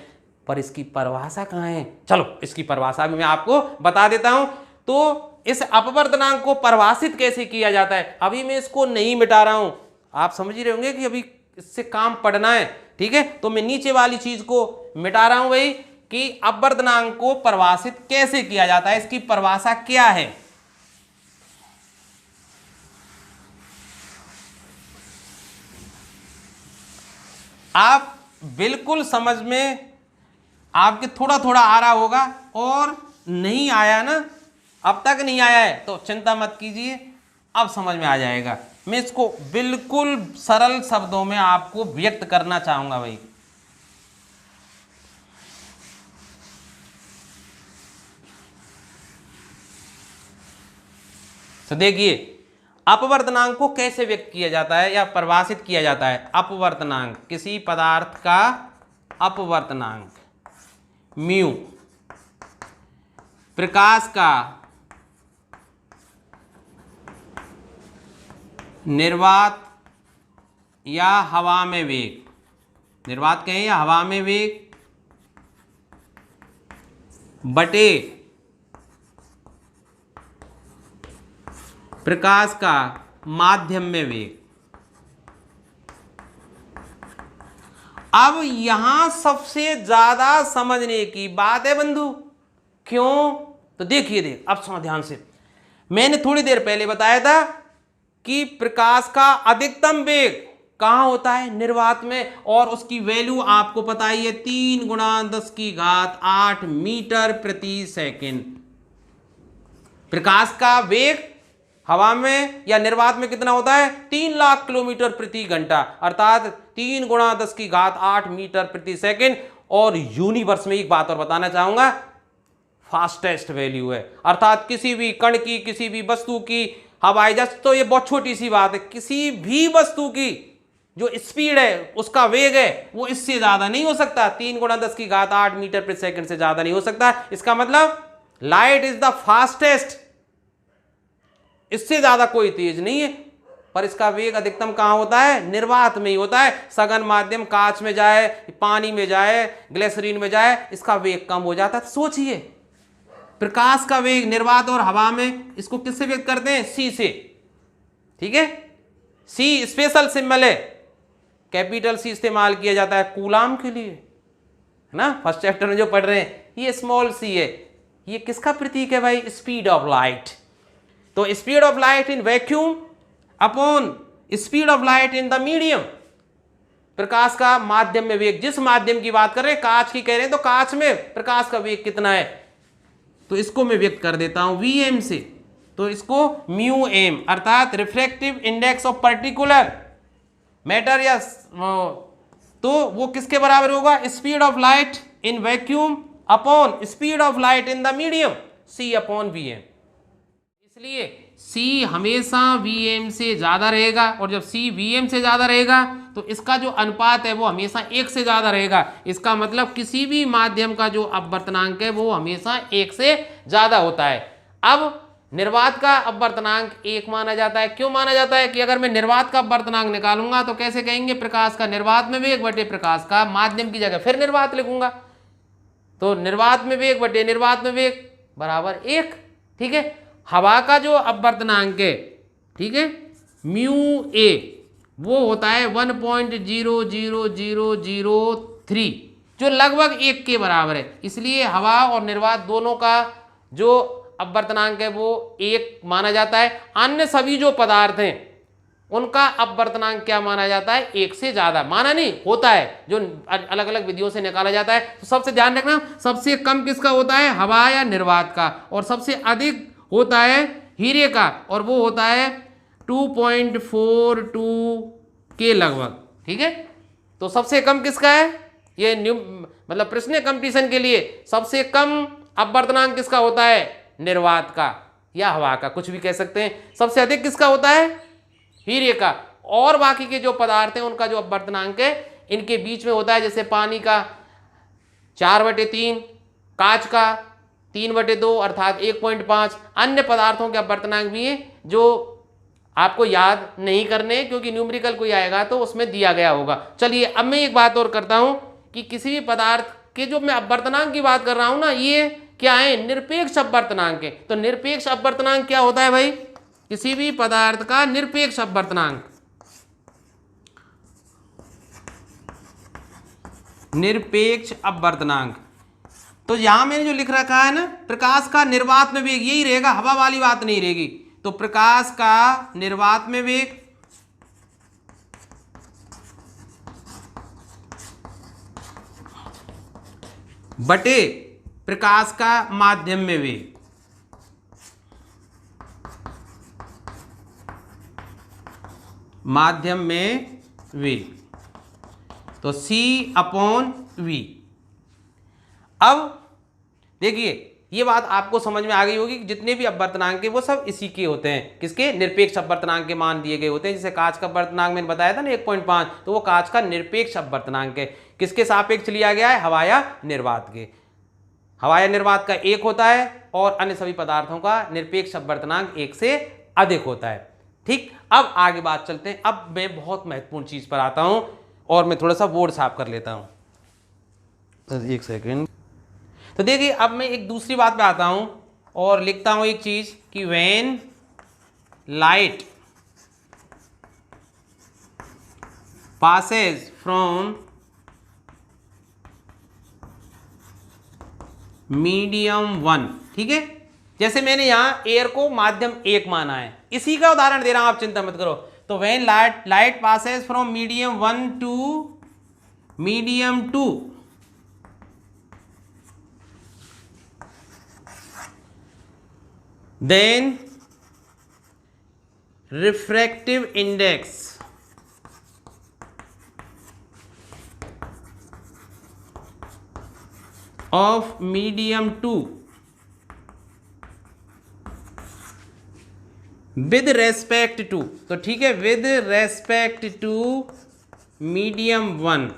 पर इसकी परिभाषा कहाँ है? चलो इसकी परिभाषा भी मैं आपको बता देता हूं। तो इस अपवर्तनांक को परिभाषित कैसे किया जाता है, अभी मैं इसको नहीं मिटा रहा हूं, आप समझ ही रहे होंगे कि अभी इससे काम पढ़ना है। ठीक है, तो मैं नीचे वाली चीज को मिटा रहा हूं भाई कि अपवर्तनांक को परिभाषित कैसे किया जाता है, इसकी परिभाषा क्या है। आप बिल्कुल समझ में आपके थोड़ा थोड़ा आ रहा होगा, और नहीं आया ना, अब तक नहीं आया है तो चिंता मत कीजिए, अब समझ में आ जाएगा। मैं इसको बिल्कुल सरल शब्दों में आपको व्यक्त करना चाहूंगा भाई। तो देखिए अपवर्तनांक को कैसे व्यक्त किया जाता है या परिभाषित किया जाता है। अपवर्तनांक, किसी पदार्थ का अपवर्तनांक म्यू, प्रकाश का निर्वात या हवा में वेग, निर्वात कहें या हवा में वेग, बटे प्रकाश का माध्यम में वेग। अब यहां सबसे ज्यादा समझने की बात है बंधु। क्यों? तो देखिए अब सुनो ध्यान से। मैंने थोड़ी देर पहले बताया था कि प्रकाश का अधिकतम वेग कहां होता है? निर्वात में, और उसकी वैल्यू आपको पता ही है 3 × 10⁸ मीटर प्रति सेकंड। प्रकाश का वेग हवा में या निर्वात में कितना होता है? 3 लाख किलोमीटर प्रति घंटा, अर्थात 3 × 10⁸ मीटर प्रति सेकंड। और यूनिवर्स में एक बात और बताना चाहूंगा, फास्टेस्ट वैल्यू है, अर्थात किसी भी कण की, किसी भी वस्तु की हवाई जहाज, तो ये बहुत छोटी सी बात है, किसी भी वस्तु की जो स्पीड है, उसका वेग है, वो इससे ज्यादा नहीं हो सकता। 3 × 10⁸ मीटर प्रति सेकंड से ज्यादा नहीं हो सकता। इसका मतलब लाइट इज द फास्टेस्ट, इससे ज्यादा कोई तेज नहीं है। पर इसका वेग अधिकतम कहां होता है? निर्वात में ही होता है। सघन माध्यम, कांच में जाए, पानी में जाए, ग्लिसरीन में जाए, इसका वेग कम हो जाता है। सोचिए, प्रकाश का वेग निर्वात और हवा में, इसको किससे व्यक्त करते हैं? सी से। ठीक है, सी स्पेशल सिंबल है, कैपिटल सी इस्तेमाल किया जाता है कूलाम के लिए, है ना? फर्स्ट चैप्टर में जो पढ़ रहे हैं, ये स्मॉल सी है। ये किसका प्रतीक है भाई? Speed of light. तो speed of light in vacuum upon speed of light in the medium, प्रकाश का माध्यम में वेग, जिस माध्यम की बात कर रहे हैं, कांच की कह रहे हैं, तो कांच में प्रकाश का वेग कितना है? तो इसको मैं व्यक्त कर देता हूं Vm से। तो इसको μm, अर्थात refractive index of particular matter, या तो वो किसके बराबर होगा? Speed of light in vacuum upon speed of light in the medium, C/Vm। इसलिए C हमेशा Vm से ज्यादा रहेगा, और जब C Vm से ज्यादा रहेगा तो इसका जो अनुपात है वो हमेशा 1 से ज्यादा रहेगा। इसका मतलब किसी भी माध्यम का जो अपवर्तनांक है वो हमेशा 1 से ज्यादा होता है। अब निर्वात का अपवर्तनांक 1 माना जाता है। क्यों माना जाता है? कि अगर मैं निर्वात का अपवर्तनांक निकालूंगा तो कैसे कहेंगे? प्रकाश का निर्वात में वेग बटे प्रकाश का माध्यम की जगह फिर निर्वात लिखूंगा, तो निर्वात में वेग बटे निर्वात में वेग बराबर 1। ठीक है, हवा का जो अपवर्तनांक है, ठीक है, μA, वो होता है 1.00003, जो लगभग 1 के बराबर है। इसलिए हवा और निर्वात दोनों का जो अपवर्तनांक है वो 1 माना जाता है। अन्य सभी जो पदार्थ हैं उनका अपवर्तनांक क्या माना जाता है? 1 से ज्यादा। माना नहीं, होता है, जो अलग अलग विधियों से निकाला जाता है। तो सबसे ध्यान रखना, सबसे कम किसका होता है? हवा या निर्वात का, और सबसे अधिक होता है हीरे का, और वो होता है 2.42 के लगभग। ठीक है, तो सबसे कम किसका है? ये मतलब प्रश्न कंपटीशन के लिए सबसे कम अपवर्तनांक किसका होता है? निर्वात का या हवा का, कुछ भी कह सकते हैं। सबसे अधिक किसका होता है? हीरे का। और बाकी के जो पदार्थ हैं उनका जो अपवर्तनांक है इनके बीच में होता है, जैसे पानी का 4/3, कांच का 3/2 अर्थात 1.5। अन्य पदार्थों के अपवर्तनांक भी हैं जो आपको याद नहीं करने, क्योंकि न्यूमेरिकल कोई आएगा तो उसमें दिया गया होगा। चलिए अब मैं एक बात और करता हूं कि किसी भी पदार्थ के जो मैं अपवर्तनांक की बात कर रहा हूं ना, ये क्या है? निरपेक्ष अपवर्तनांक है। तो निरपेक्ष अपवर्तनांक क्या होता है भाई? किसी भी पदार्थ का निरपेक्ष अपवर्तनांक, निरपेक्ष अपवर्तनांक। तो यहां मैंने जो लिख रखा है ना, प्रकाश का निर्वात में वेग, यही रहेगा, हवा वाली बात नहीं रहेगी। तो प्रकाश का निर्वात में वेग बटे प्रकाश का माध्यम में वेग, माध्यम में वेग, तो C/V। अब देखिए ये बात आपको समझ में आ गई होगी कि जितने भी अपवर्तनांक है वो सब इसी के होते हैं। किसके? निरपेक्ष अपवर्तनांक के मान दिए गए होते हैं। जैसे कांच का अपवर्तनांक मैंने बताया था ना 1.5, तो वो कांच का निरपेक्ष अपवर्तनांक है। किसके सापेक्ष लिया गया है? हवा या निर्वात के। हवा या निर्वात का 1 होता है, और अन्य सभी पदार्थों का निरपेक्ष अपवर्तनांक 1 से अधिक होता है। ठीक, अब आगे बात चलते हैं। अब मैं बहुत महत्वपूर्ण चीज पर आता हूं, और मैं थोड़ा सा बोर्ड साफ कर लेता हूं, 1 सेकेंड। तो देखिए अब मैं एक दूसरी बात पे आता हूं और लिखता हूं एक चीज कि when light passes from medium 1, ठीक है। जैसे मैंने यहां एयर को माध्यम 1 माना है, इसी का उदाहरण दे रहा हूं, आप चिंता मत करो। तो when light passes from medium 1 to medium 2, then refractive index of medium 2 with respect to, तो ठीक है, with respect to medium 1,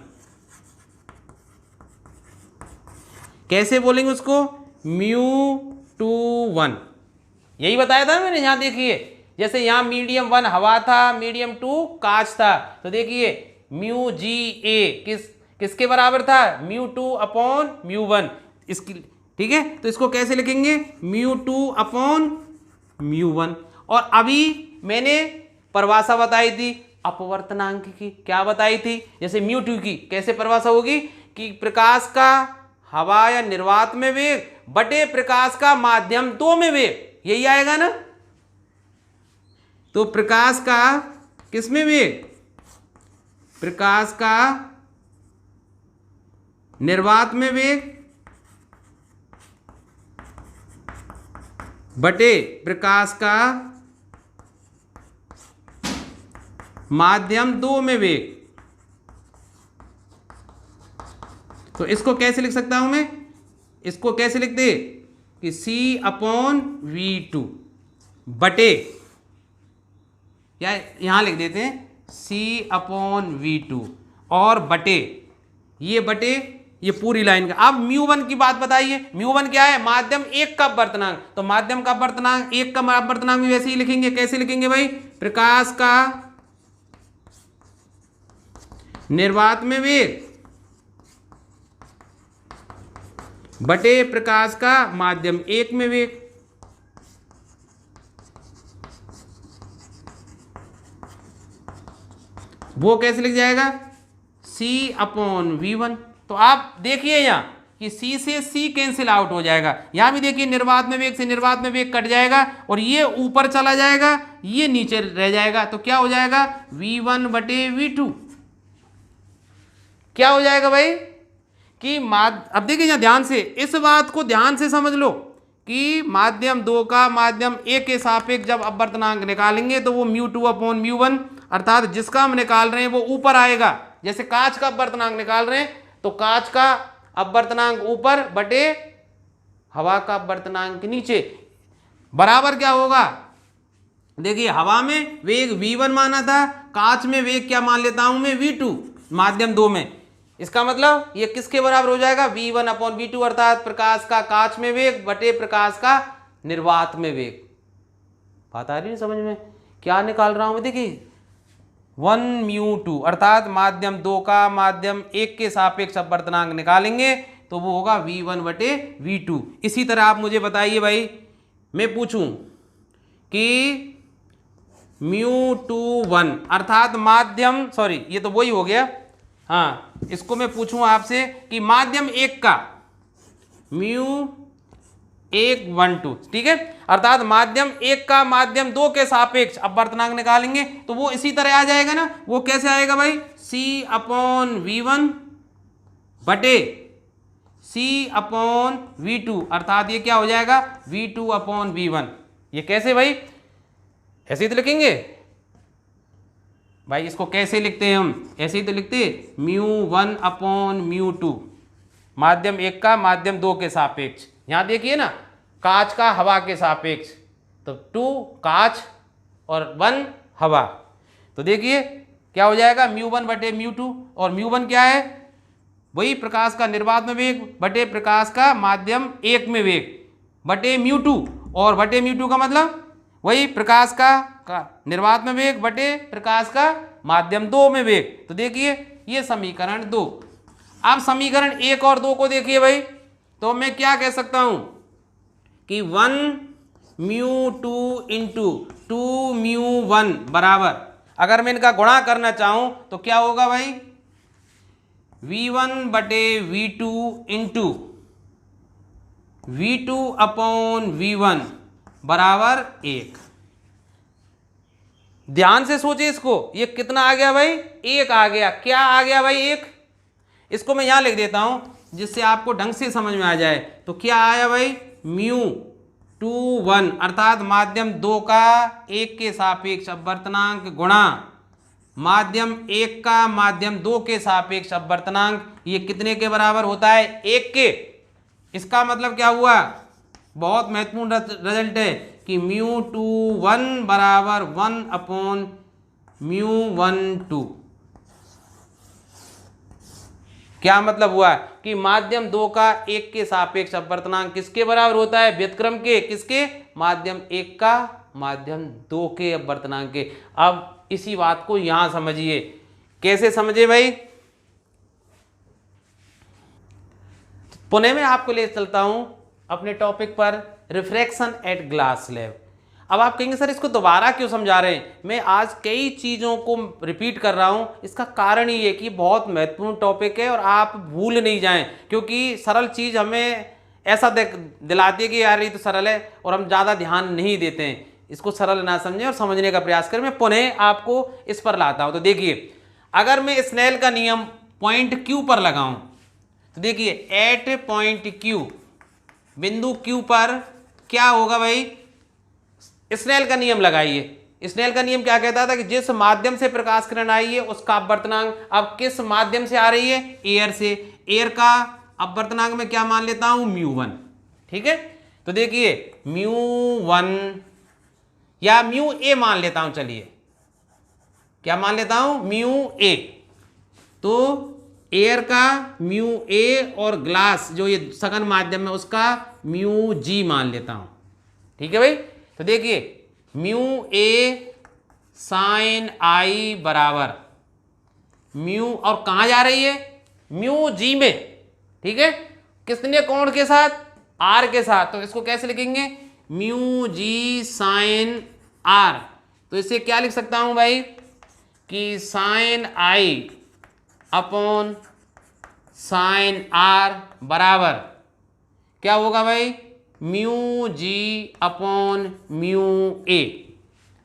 कैसे बोलेंगे उसको, μ2 1, यही बताया था मैंने। यहां देखिए, जैसे यहां मीडियम 1 हवा था, मीडियम 2 कांच था, तो देखिए μGA किसके बराबर था, μ2/μ1, इसकी, ठीक है। तो इसको कैसे लिखेंगे, μ2/μ1। और अभी मैंने परिभाषा बताई थी अपवर्तनांक की, क्या बताई थी, जैसे μ2 की कैसे परिभाषा होगी कि प्रकाश का हवा या निर्वात में वेग बटे प्रकाश का माध्यम 2 में वेग, यही आएगा ना। तो प्रकाश का किसमें वेग, प्रकाश का निर्वात में वेग बटे प्रकाश का माध्यम 2 में वेग। तो इसको कैसे लिख सकता हूं मैं, इसको कैसे लिखते कि C/V2 बटे, या यहां लिख देते हैं C/V2 और बटे ये पूरी लाइन का। अब μ1 की बात बताइए, μ1 क्या है, माध्यम 1 का अपवर्तनांक। तो माध्यम का अपवर्तनांक 1 का अपवर्तनांक भी वैसे ही लिखेंगे, कैसे लिखेंगे भाई, प्रकाश का निर्वात में वेग बटे प्रकाश का माध्यम 1 में वेग। वो कैसे लिख जाएगा, C/V1। तो आप देखिए यहां कि C से C कैंसिल आउट हो जाएगा, यहां भी देखिए निर्वात में वेग से निर्वात में वेग कट जाएगा और ये ऊपर चला जाएगा, ये नीचे रह जाएगा। तो क्या हो जाएगा, V1 बटे V2। क्या हो जाएगा भाई कि अब देखिए यहां ध्यान से, इस बात को ध्यान से समझ लो कि माध्यम 2 का माध्यम 1 के सापेक्ष जब अपवर्तनांक निकालेंगे तो वो μ2/μ1, अर्थात जिसका हम निकाल रहे हैं वो ऊपर आएगा। जैसे कांच का अपवर्तनांक निकाल रहे हैं तो कांच का अपवर्तनांक ऊपर बटे हवा का अपवर्तनांक नीचे, बराबर क्या होगा, देखिए हवा में वेग V1 माना था, कांच में वेग क्या मान लेता हूं मैं, V2 माध्यम 2 में। इसका मतलब ये किसके बराबर हो जाएगा, V1/V2, अर्थात प्रकाश का कांच में वेग बटे प्रकाश का निर्वात में वेग। बात आ रही है समझ में, क्या निकाल रहा हूं मैं, देखिए 1μ2, अर्थात माध्यम 2 का माध्यम 1 के सापेक्ष अपवर्तनांक निकालेंगे तो वो होगा V1 बटे V2। इसी तरह आप मुझे बताइए भाई, मैं पूछूं कि μ2/1, अर्थात माध्यम, सॉरी ये तो वही हो गया, हाँ इसको मैं पूछूं आपसे कि माध्यम 1 का μ1/2, ठीक है, अर्थात माध्यम 1 का माध्यम 2 के सापेक्ष अपवर्तनांक निकालेंगे तो वो इसी तरह आ जाएगा ना। वो कैसे आएगा भाई, C/V1 बटे C/V2, अर्थात ये क्या हो जाएगा, V2/V1। ये कैसे भाई, ऐसे ही तो लिखेंगे भाई। इसको कैसे लिखते हैं हम, ऐसे ही तो लिखते μ1/μ2, माध्यम 1 का माध्यम 2 के सापेक्ष। यहां देखिए ना, कांच का हवा के सापेक्ष, तो 2 कांच और 1 हवा, तो देखिए क्या हो जाएगा, μ1 बटे μ2, और μ1 क्या है, वही प्रकाश का निर्वात में वेग बटे प्रकाश का माध्यम 1 में वेग बटे μ2, और बटे μ2 का मतलब वही प्रकाश का निर्वात में वेग बटे प्रकाश का माध्यम 2 में वेग। तो देखिए ये समीकरण 2। अब समीकरण 1 और 2 को देखिए भाई, तो मैं क्या कह सकता हूं कि 1μ2 इंटू 2μ1 बराबर, अगर मैं इनका गुणा करना चाहूं तो क्या होगा भाई, V1 बटे V2 into V2 upon V1 बराबर 1। ध्यान से सोचिए इसको, ये कितना आ गया भाई? 1 आ गया। क्या आ गया भाई? 1। इसको मैं यहां लिख देता हूं जिससे आपको ढंग से समझ में आ जाए। तो क्या आया भाई? μ2 1 अर्थात माध्यम 2 का 1 के सापेक्ष अपवर्तनांक गुणा माध्यम 1 का माध्यम 2 के सापेक्ष अपवर्तनांक, ये कितने के बराबर होता है? 1 के। इसका मतलब क्या हुआ? बहुत महत्वपूर्ण रिजल्ट है कि μ21 बराबर 1 अपॉन μ12। क्या मतलब हुआ? कि माध्यम 2 का 1 के सापेक्ष अपवर्तनांक किसके बराबर होता है? व्युत्क्रम के। किसके? माध्यम 1 का माध्यम 2 के अपवर्तनांक के। अब इसी बात को यहां समझिए। कैसे समझे भाई? पुनः मैं आपको ले चलता हूं अपने टॉपिक पर, रिफ्रैक्शन एट ग्लास स्लैब। अब आप कहेंगे सर इसको दोबारा क्यों समझा रहे हैं? मैं आज कई चीज़ों को रिपीट कर रहा हूं। इसका कारण ये है कि बहुत महत्वपूर्ण टॉपिक है और आप भूल नहीं जाएं, क्योंकि सरल चीज़ हमें ऐसा दिलाती है कि यार ये तो सरल है और हम ज़्यादा ध्यान नहीं देते हैं। इसको सरल ना समझें और समझने का प्रयास करें। मैं पुनः आपको इस पर लाता हूं। तो देखिए, अगर मैं स्नेल का नियम पॉइंट क्यू पर लगाऊं तो देखिए, एट पॉइंट क्यू, बिंदु क्यू पर क्या होगा भाई? स्नेल का नियम लगाइए। स्नेल का नियम क्या कहता था कि जिस माध्यम से प्रकाश किरण आई है उसका अपवर्तनांक, अब किस माध्यम से आ रही है? एयर से। एयर का अपवर्तनांक में क्या मान लेता हूं? μ1। ठीक है, तो देखिए μ1 या μa मान लेता हूं। चलिए, क्या मान लेता हूं? μa। तो एयर का μa और ग्लास जो ये सघन माध्यम है उसका μg मान लेता हूं। ठीक है भाई, तो देखिए μa साइन आई बराबर म्यू, और कहां जा रही है? μg में। ठीक है, किसने कोण के साथ? r के साथ। तो इसको कैसे लिखेंगे? μg sign r। तो इसे क्या लिख सकता हूं भाई कि sine I upon sign r बराबर क्या होगा भाई? μg upon μa।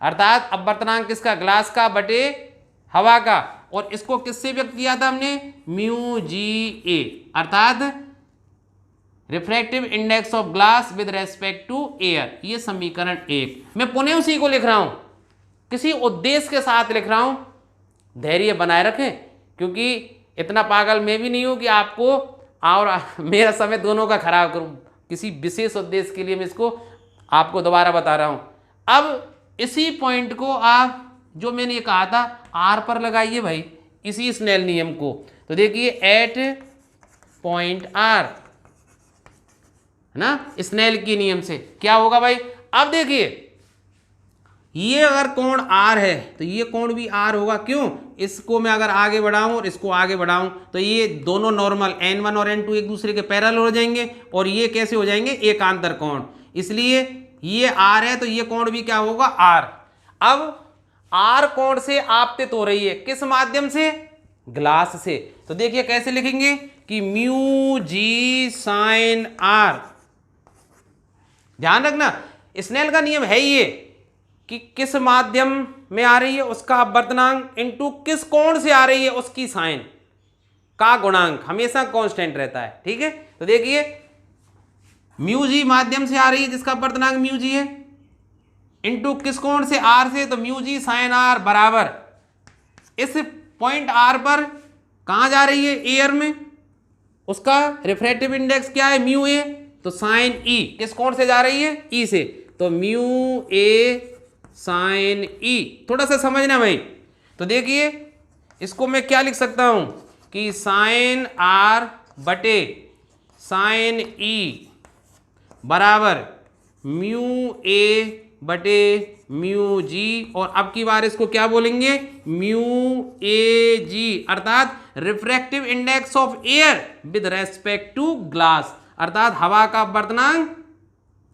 अर्थात अपवर्तनांक किसका? ग्लास का बटे हवा का। और इसको किससे व्यक्त किया था हमने? μga, अर्थात refractive index of glass with respect to air. ये समीकरण 1। मैं पुनः उसी को लिख रहा हूं, किसी उद्देश्य के साथ लिख रहा हूं। धैर्य बनाए रखें, क्योंकि इतना पागल मैं भी नहीं हूं कि आपको और मेरा समय दोनों का खराब करूं। किसी विशेष उद्देश्य के लिए मैं इसको आपको दोबारा बता रहा हूं। अब इसी पॉइंट को आप, जो मैंने ये कहा था, आर पर लगाइए भाई, इसी स्नेल नियम को। तो देखिए एट पॉइंट आर, है ना, स्नेल के नियम से क्या होगा भाई? अब देखिए, ये अगर कोण r है तो ये कोण भी r होगा। क्यों? इसको मैं अगर आगे बढ़ाऊं और इसको आगे बढ़ाऊं तो ये दोनों नॉर्मल n1 और n2 एक दूसरे के पैरेलल हो जाएंगे, और ये कैसे हो जाएंगे? एकांतर कोण। इसलिए ये r है तो ये कोण भी क्या होगा? r। अब r कोण से आपतित हो रही है, किस माध्यम से? ग्लास से। तो देखिए कैसे लिखेंगे कि μg साइन r। ध्यान रखना, स्नेल का नियम है ये कि किस माध्यम में आ रही है उसका अपवर्तनांक इनटू किस कोण से आ रही है उसकी साइन का गुणांक हमेशा कांस्टेंट रहता है। ठीक है, तो देखिए μg माध्यम से आ रही है जिसका अपवर्तनांक μg है, इनटू किस कोण से? r से। तो μg साइन r बराबर इस पॉइंट r पर कहां जा रही है? एयर में। उसका रिफ्रैक्टिव इंडेक्स क्या है? μa। तो साइन e किस कोण से जा रही है? e से। तो μa साइन e। थोड़ा सा समझना भाई। तो देखिए इसको मैं क्या लिख सकता हूं कि साइन r बटे साइन e बराबर μa बटे μg, और अब की बार इसको क्या बोलेंगे? μag, अर्थात refractive index of air with respect to glass, अर्थात हवा का अपवर्तनांक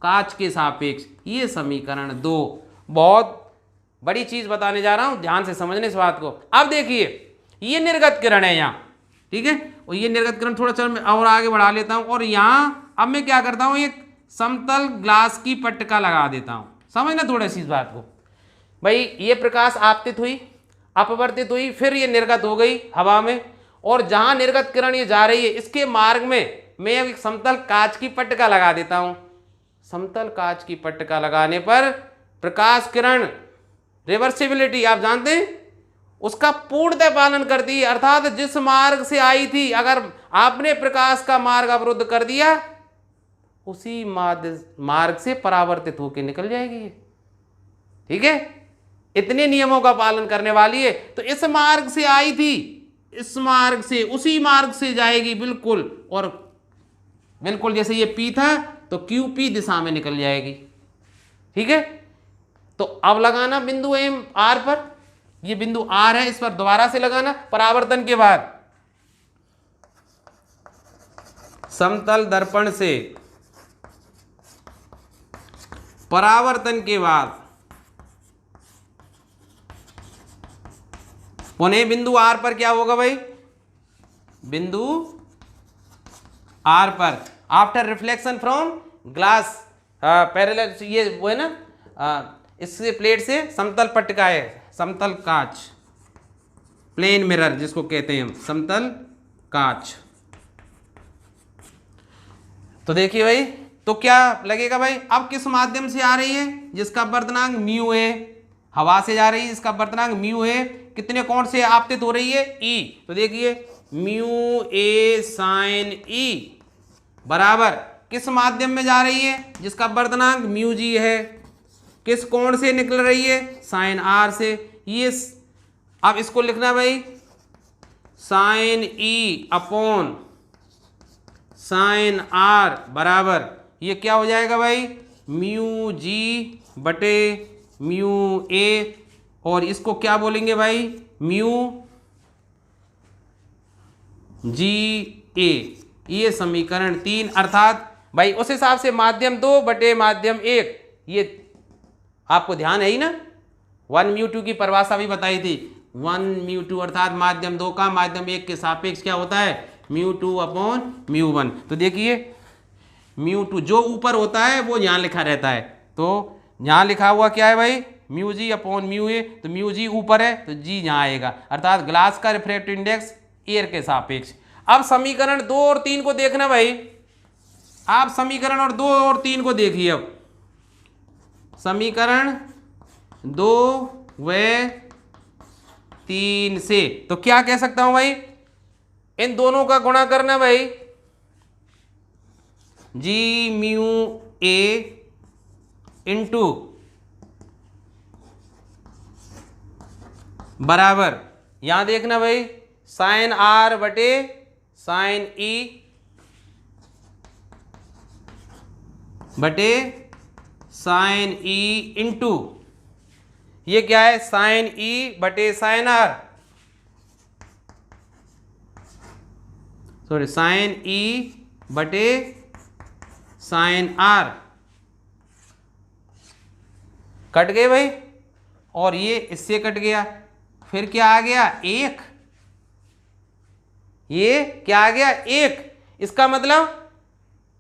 कांच के सापेक्ष। ये समीकरण 2। बहुत बड़ी चीज बताने जा रहा हूं, ध्यान से समझने इस बात को। अब देखिए ये निर्गत किरण है यहाँ। ठीक है, और ये निर्गत किरण थोड़ा सा और आगे बढ़ा लेता हूं, और यहाँ अब मैं क्या करता हूं, एक समतल ग्लास की पट्टिका लगा देता हूं। समझना थोड़ा सी इस बात को। भाई ये प्रकाश आपतित हुई, अपवर्तित हुई, फिर ये निर्गत हो गई हवा में, और जहां निर्गत किरण ये जा रही है इसके मार्ग में मैं एक समतल कांच की पट्टिका लगा देता हूं। समतल कांच की पट्टिका लगाने पर प्रकाश किरण रिवर्सिबिलिटी आप जानते हैं उसका पूर्णतः पालन करती है, अर्थात जिस मार्ग से आई थी अगर आपने प्रकाश का मार्ग अवरुद्ध कर दिया उसी मार्ग से परावर्तित होकर निकल जाएगी। ठीक है, इतने नियमों का पालन करने वाली है। तो इस मार्ग से आई थी, इस मार्ग से उसी मार्ग से जाएगी बिल्कुल, और बिल्कुल जैसे ये पी था तो क्यू पी दिशा में निकल जाएगी। ठीक है, तो अब लगाना बिंदु एम आर पर, ये बिंदु आर है, इस पर दोबारा से लगाना। परावर्तन के बाद समतल दर्पण से परावर्तन के बाद पुनः बिंदु आर पर क्या होगा भाई, बिंदु आर पर after reflection from glass parallel, ये वो है ना इससे प्लेट से समतल पट्टिका है, समतल कांच, प्लेन मिरर जिसको कहते हैं हम, समतल कांच। तो देखिए भाई, तो क्या लगेगा भाई, अब किस माध्यम से आ रही है, जिसका अपवर्तनांक म्यू है, हवा से जा रही है जिसका अपवर्तनांक म्यू है, कितने कोण से आपतित हो रही है, ई। तो देखिए म्यू ए साइन ई बराबर किस माध्यम में जा रही है, जिसका अपवर्तनांक म्यू जी है, किस कोण से निकल रही है, साइन आर से। ये अब इसको लिखना भाई sine E upon sine R बराबर ये क्या हो जाएगा भाई, म्यू जी बटे म्यू ए, और इसको क्या बोलेंगे भाई, म्यू जी ए। ये समीकरण 3, अर्थात भाई उस हिसाब से माध्यम 2 बटे माध्यम 1, ये आपको ध्यान है ही ना, 1 म्यू 2 की परिभाषा भी बताई थी, 1 म्यू 2 अर्थात माध्यम 2 का माध्यम 1 के सापेक्ष क्या होता है, म्यू 2 अपॉन म्यू 1। तो देखिए म्यू 2 जो ऊपर होता है वो यहाँ लिखा रहता है, तो यहाँ लिखा हुआ क्या है भाई, mu G upon mu A, तो म्यू जी ऊपर है तो जी यहाँ आएगा, अर्थात ग्लास का रिफ्रैक्टिव इंडेक्स एयर के सापेक्ष। अब समीकरण 2 और 3 को देखना भाई, आप समीकरण और 2 और 3 को देखिए। अब समीकरण 2 व 3 से तो क्या कह सकता हूं भाई, इन दोनों का गुणा करना भाई, जी म्यू ए इंटू बराबर यहां देखना भाई साइन आर बटे साइन ई बटे साइन ई इंटू ये क्या है, साइन ई बटे साइन आर, सॉरी साइन ई बटे साइन आर, कट गए भाई, और ये इससे कट गया, फिर क्या आ गया 1, ये क्या आ गया 1। इसका मतलब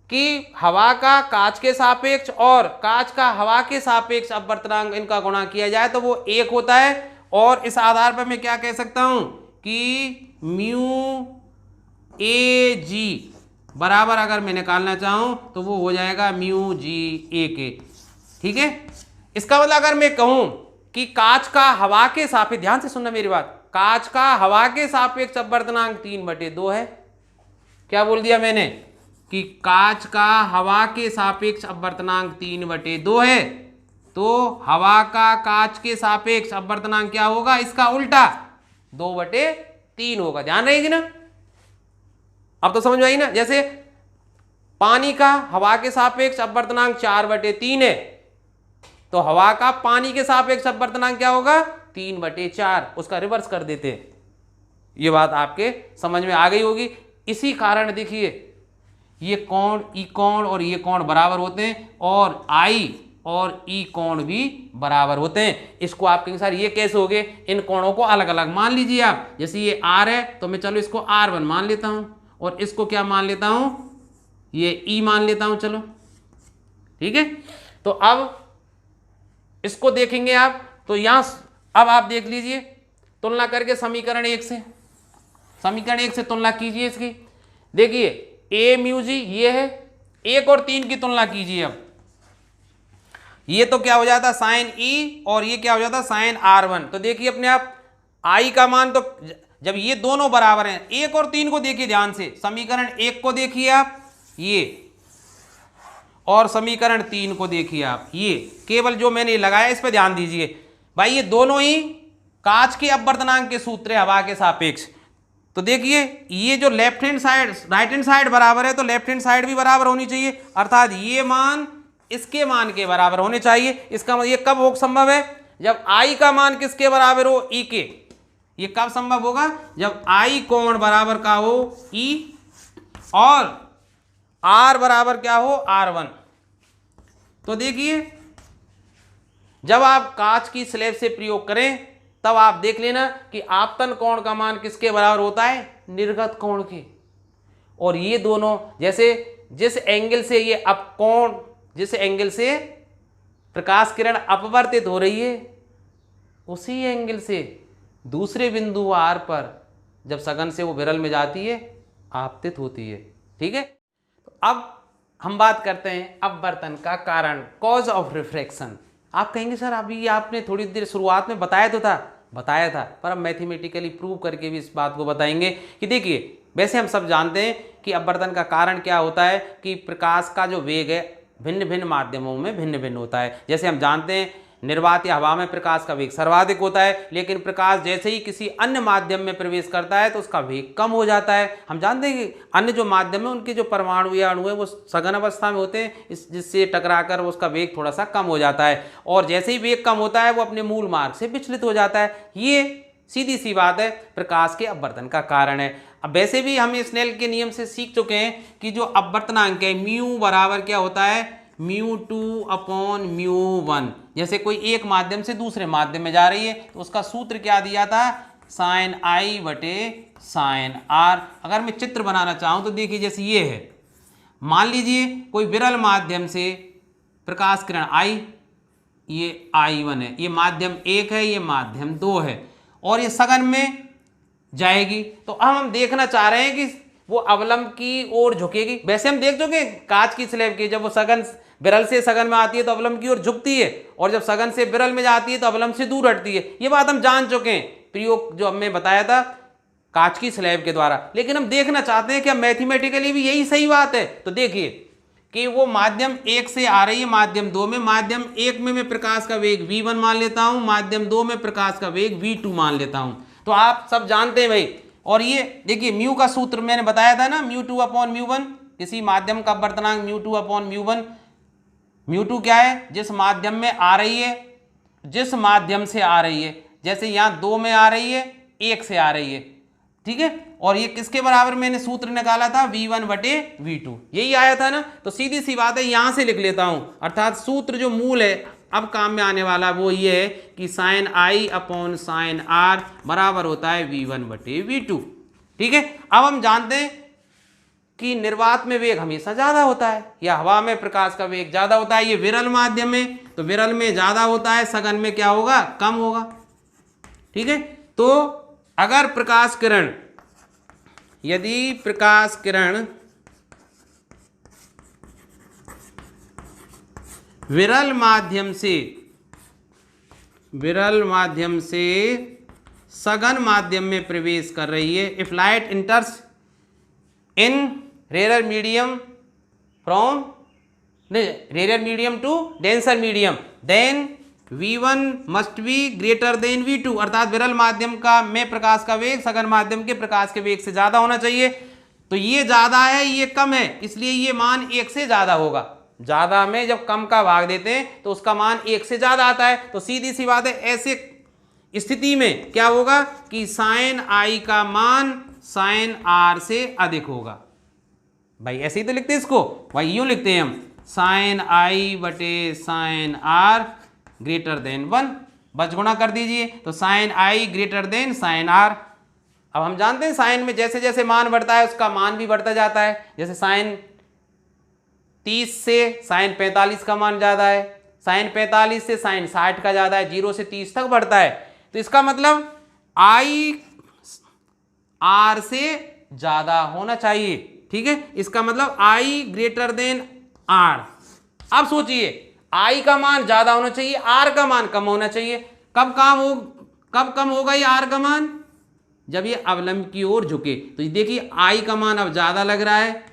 कि हवा का कांच के सापेक्ष और कांच का हवा के सापेक्ष अपवर्तनांक इनका गुणा किया जाए तो वो 1 होता है, और इस आधार पर मैं क्या कह सकता हूं कि म्यू ए जी बराबर अगर मैं निकालना चाहूं तो वो हो जाएगा म्यू जी ए के। ठीक है, इसका मतलब अगर मैं कहूं कि कांच का हवा के सापेक्ष, ध्यान से सुनना मेरी बात, कांच का हवा के सापेक्ष अपवर्तनांक 3/2 है। क्या बोल दिया मैंने कि कांच का हवा के सापेक्ष अपवर्तनांक 3/2 है, तो हवा का कांच के सापेक्ष अपवर्तनांक क्या होगा, इसका उल्टा 2/3 होगा। ध्यान रहेगी ना, अब तो समझ में आई ना। जैसे पानी का हवा के सापेक्ष अपवर्तनांक 4/3 है, तो हवा का पानी के सापेक्ष अपवर्तनांक क्या होगा 3/4, उसका रिवर्स कर देते हैं। ये बात आपके समझ में आ गई होगी। इसी कारण देखिए ये कोण ई कोण और ये कोण बराबर होते हैं, और आई और ई कोण भी बराबर होते हैं। इसको आपके अनुसार ये कैसे हो गए, इन कोणों को अलग अलग मान लीजिए आप। जैसे ये आर है तो मैं चलो इसको R1 मान लेता हूं, और इसको क्या मान लेता हूं, ये ई मान लेता हूं, चलो ठीक है। तो अब इसको देखेंगे आप, तो यहां अब आप देख लीजिए, तुलना करके समीकरण 1 से, समीकरण 1 से तुलना कीजिए इसकी। देखिए ए म्यू जी ये है, 1 और 3 की तुलना कीजिए। अब ये तो क्या हो जाता साइन ई और ये क्या हो जाता साइन R1। तो देखिए अपने आप आई का मान, तो जब ये दोनों बराबर हैं, 1 और 3 को देखिए ध्यान से, समीकरण 1 को देखिए आप ये, और समीकरण 3 को देखिए आप ये, केवल जो मैंने लगाया इस पर ध्यान दीजिए भाई, ये दोनों ही कांच के अपवर्तनांक के सूत्र है हवा के सापेक्ष। तो देखिए ये जो left hand side right hand side बराबर है, तो लेफ्ट हैंड साइड भी बराबर होनी चाहिए, अर्थात ये मान इसके मान के बराबर होने चाहिए। इसका मतलब ये कब हो संभव है, जब आई का मान किसके बराबर हो, ई के। ये कब संभव होगा, जब आई कोण बराबर का हो ई और आर बराबर क्या हो R1। तो देखिए जब आप कांच की स्लैब से प्रयोग करें तब आप देख लेना कि आपतन कोण का मान किसके बराबर होता है, निर्गत कोण के। और ये दोनों जैसे जिस एंगल से ये अपकोण, जिस एंगल से प्रकाश किरण अपवर्तित हो रही है, उसी एंगल से दूसरे बिंदु आर पर जब सघन से वो विरल में जाती है, आपतित होती है। ठीक है, तो अब हम बात करते हैं अपवर्तन का कारण, कॉज ऑफ रिफ्रैक्शन। आप कहेंगे सर अभी आपने थोड़ी देर शुरुआत में बताया था, पर अब मैथमेटिकली प्रूव करके भी इस बात को बताएंगे कि देखिए वैसे हम सब जानते हैं कि अपवर्तन का कारण क्या होता है कि प्रकाश का जो वेग है भिन्न भिन्न माध्यमों में भिन्न भिन्न होता है। जैसे हम जानते हैं निर्वात या हवा में प्रकाश का वेग सर्वाधिक होता है, लेकिन प्रकाश जैसे ही किसी अन्य माध्यम में प्रवेश करता है तो उसका वेग कम हो जाता है। हम जानते हैं कि अन्य जो माध्यम है उनके जो परमाणु या अणु है वो सघन अवस्था में होते हैं, जिससे टकराकर उसका वेग थोड़ा सा कम हो जाता है, और जैसे ही वेग कम होता है वो अपने मूल मार्ग से विचलित हो जाता है। ये सीधी सी बात है, प्रकाश के अपवर्तन का कारण है। अब वैसे भी हम स्नेल के नियम से सीख चुके हैं कि जो अपवर्तनांक है म्यू बराबर क्या होता है, μ2/μ1। जैसे कोई एक माध्यम से दूसरे माध्यम में जा रही है तो उसका सूत्र क्या दिया था, साइन आई बटे साइन आर। अगर मैं चित्र बनाना चाहूँ तो देखिए जैसे ये है, मान लीजिए कोई विरल माध्यम से प्रकाश किरण आई, ये I1 है, ये माध्यम 1 है, ये माध्यम 2 है, और ये सघन में जाएगी। तो अब हम देखना चाह रहे हैं कि वो अवलंब की ओर झुकेगी। वैसे हम देख चुके कांच की स्लैब की, जब वो सघन विरल से सघन में आती है तो अवलंब की ओर झुकती है, और जब सघन से विरल में जाती है तो अवलंब से दूर हटती है। ये बात हम जान चुके हैं, प्रयोग जो हमने बताया था कांच की स्लैब के द्वारा। लेकिन हम देखना चाहते हैं कि मैथमेटिकली भी यही सही बात है। तो देखिए कि वो माध्यम 1 से आ रही है माध्यम 2 में, माध्यम 1 में मैं प्रकाश का वेग v1 मान लेता हूं, माध्यम 2 में प्रकाश का वेग v2 मान लेता हूं। तो आप सब जानते हैं भाई। और ये देखिए म्यू का सूत्र मैंने बताया था ना, μ2/μ1, किसी माध्यम का अपवर्तनांक μ2/μ1। μ2 क्या है, जिस माध्यम में आ रही है, जिस माध्यम से आ रही है, जैसे यहाँ 2 में आ रही है, 1 से आ रही है, ठीक है। और ये किसके बराबर मैंने सूत्र निकाला था, v1/v2, यही आया था ना। तो सीधी सी बात है, यहां से लिख लेता हूं, अर्थात सूत्र जो मूल है अब काम में आने वाला वो ये है कि sine I upon sine R बराबर होता है v1/v2। ठीक है, अब हम जानते हैं कि निर्वात में वेग हमेशा ज्यादा होता है, या हवा में प्रकाश का वेग ज्यादा होता है। ये विरल माध्यम में, तो विरल में ज्यादा होता है, सघन में क्या होगा, कम होगा। ठीक है, तो अगर प्रकाश किरण, यदि प्रकाश किरण विरल माध्यम से सघन माध्यम में प्रवेश कर रही है, if light enters in rare medium to denser medium, then v1 must be greater than v2, अर्थात विरल माध्यम का में प्रकाश का वेग सघन माध्यम के प्रकाश के वेग से ज्यादा होना चाहिए। तो ये ज्यादा है, ये कम है, इसलिए ये मान 1 से ज्यादा होगा। ज्यादा में जब कम का भाग देते हैं तो उसका मान 1 से ज्यादा आता है। तो सीधी सी बात है, ऐसे स्थिति में क्या होगा कि साइन आई का मान साइन आर से अधिक होगा। भाई ऐसे ही तो लिखते हैं इसको, भाई यूं लिखते हैं हम, साइन आई बटे साइन आर ग्रेटर देन 1, बस गुणा कर दीजिए, तो sine I greater than sine R. अब हम जानते हैं साइन में जैसे जैसे मान बढ़ता है उसका मान भी बढ़ता जाता है। जैसे साइन 30 से साइन 45 का मान ज़्यादा है, साइन 45 से साइन 60 का ज़्यादा है, 0 से 30 तक बढ़ता है। तो इसका मतलब आई आर से ज़्यादा होना चाहिए, ठीक है। इसका मतलब आई ग्रेटर देन आर। अब सोचिए, आई का मान ज़्यादा होना चाहिए, आर का मान कम होना चाहिए। कब कम होगा ये आर का मान? जब ये अवलंब की ओर झुके। तो देखिए आई का मान अब ज़्यादा लग रहा है,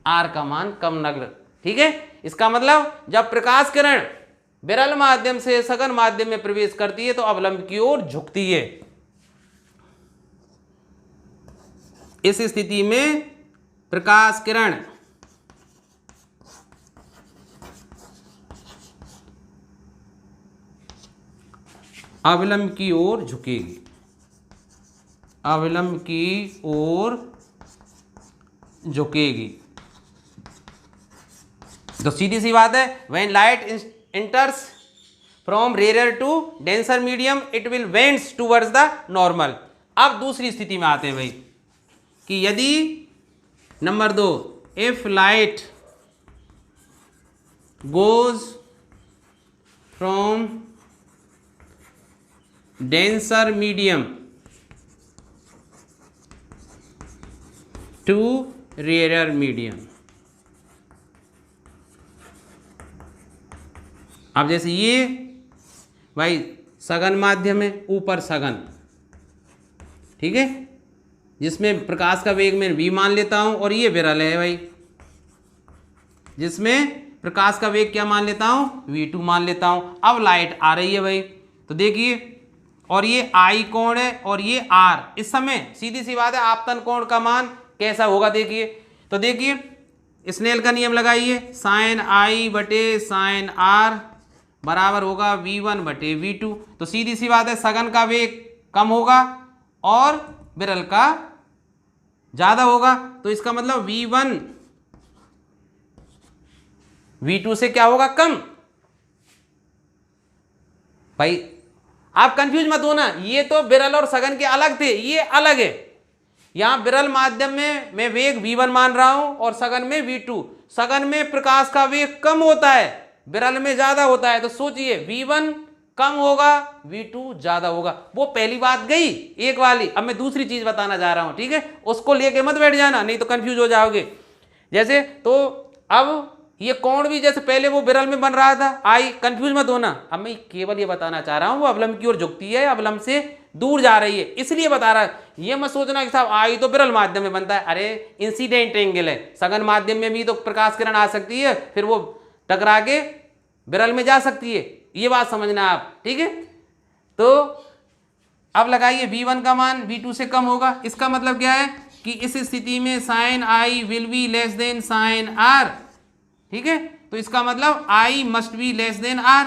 आर का मान कम लग रहा है, ठीक है। इसका मतलब जब प्रकाश किरण विरल माध्यम से सघन माध्यम में प्रवेश करती है तो अवलंब की ओर झुकती है। इस स्थिति में प्रकाश किरण अवलंब की ओर झुकेगी, अवलंब की ओर झुकेगी। तो सीधी सी बात है, when light enters from rarer to denser medium it will bends towards the normal। अब दूसरी स्थिति में आते हैं भाई कि यदि number 2 if light goes from denser medium to rarer medium। अब जैसे ये भाई सघन माध्यम है, ऊपर सघन, ठीक है, जिसमें प्रकाश का वेग मैं v मान लेता हूं, और ये विरल है भाई जिसमें प्रकाश का वेग क्या मान लेता हूं, v2 मान लेता हूं। अब लाइट आ रही है भाई, तो देखिए, और ये I कोण है और ये R। इस समय सीधी सी बात है आपतन कोण का मान कैसा होगा देखिए। तो देखिए स्नेल का नियम लगाइए, साइन I बटे साइन R बराबर होगा v1 बटे v2। तो सीधी सी बात है सघन का वेग कम होगा और विरल का ज्यादा होगा। तो इसका मतलब v1 v2 से क्या होगा, कम। भाई आप कंफ्यूज मत होना, ये तो विरल और सघन के अलग थे, ये अलग है। यहां विरल माध्यम में मैं वेग v1 मान रहा हूं और सघन में v2। सघन में प्रकाश का वेग कम होता है, विरल में ज्यादा होता है। तो सोचिए v1 कम होगा, v2 ज्यादा होगा। वो पहली बात गई एक वाली। अब मैं दूसरी चीज बताना जा रहा हूं, ठीक है, उसको लेके मत बैठ जाना, नहीं तो कंफ्यूज हो जाओगे। जैसे तो अब ये कोण भी जैसे पहले वो विरल में बन रहा था, आई, कंफ्यूज मत होना। अब मैं केवल ये बताना चाह रहा हूं वो अवलंब की ओर झुकती है, अवलंब से दूर जा रही है, इसलिए बता रहा है। ये मत सोचना कि साहब आई तो विरल माध्यम में बनता है। अरे इंसिडेंट एंगल है, सघन माध्यम में भी तो प्रकाश किरण आ सकती है, फिर वो टकरा के विरल में जा सकती है, ये बात समझना आप, ठीक है। तो अब लगाइए v1 का मान v2 से कम होगा। इसका मतलब क्या है कि इस स्थिति में sine I will be less than sine R, ठीक है। तो इसका मतलब I must be less than R,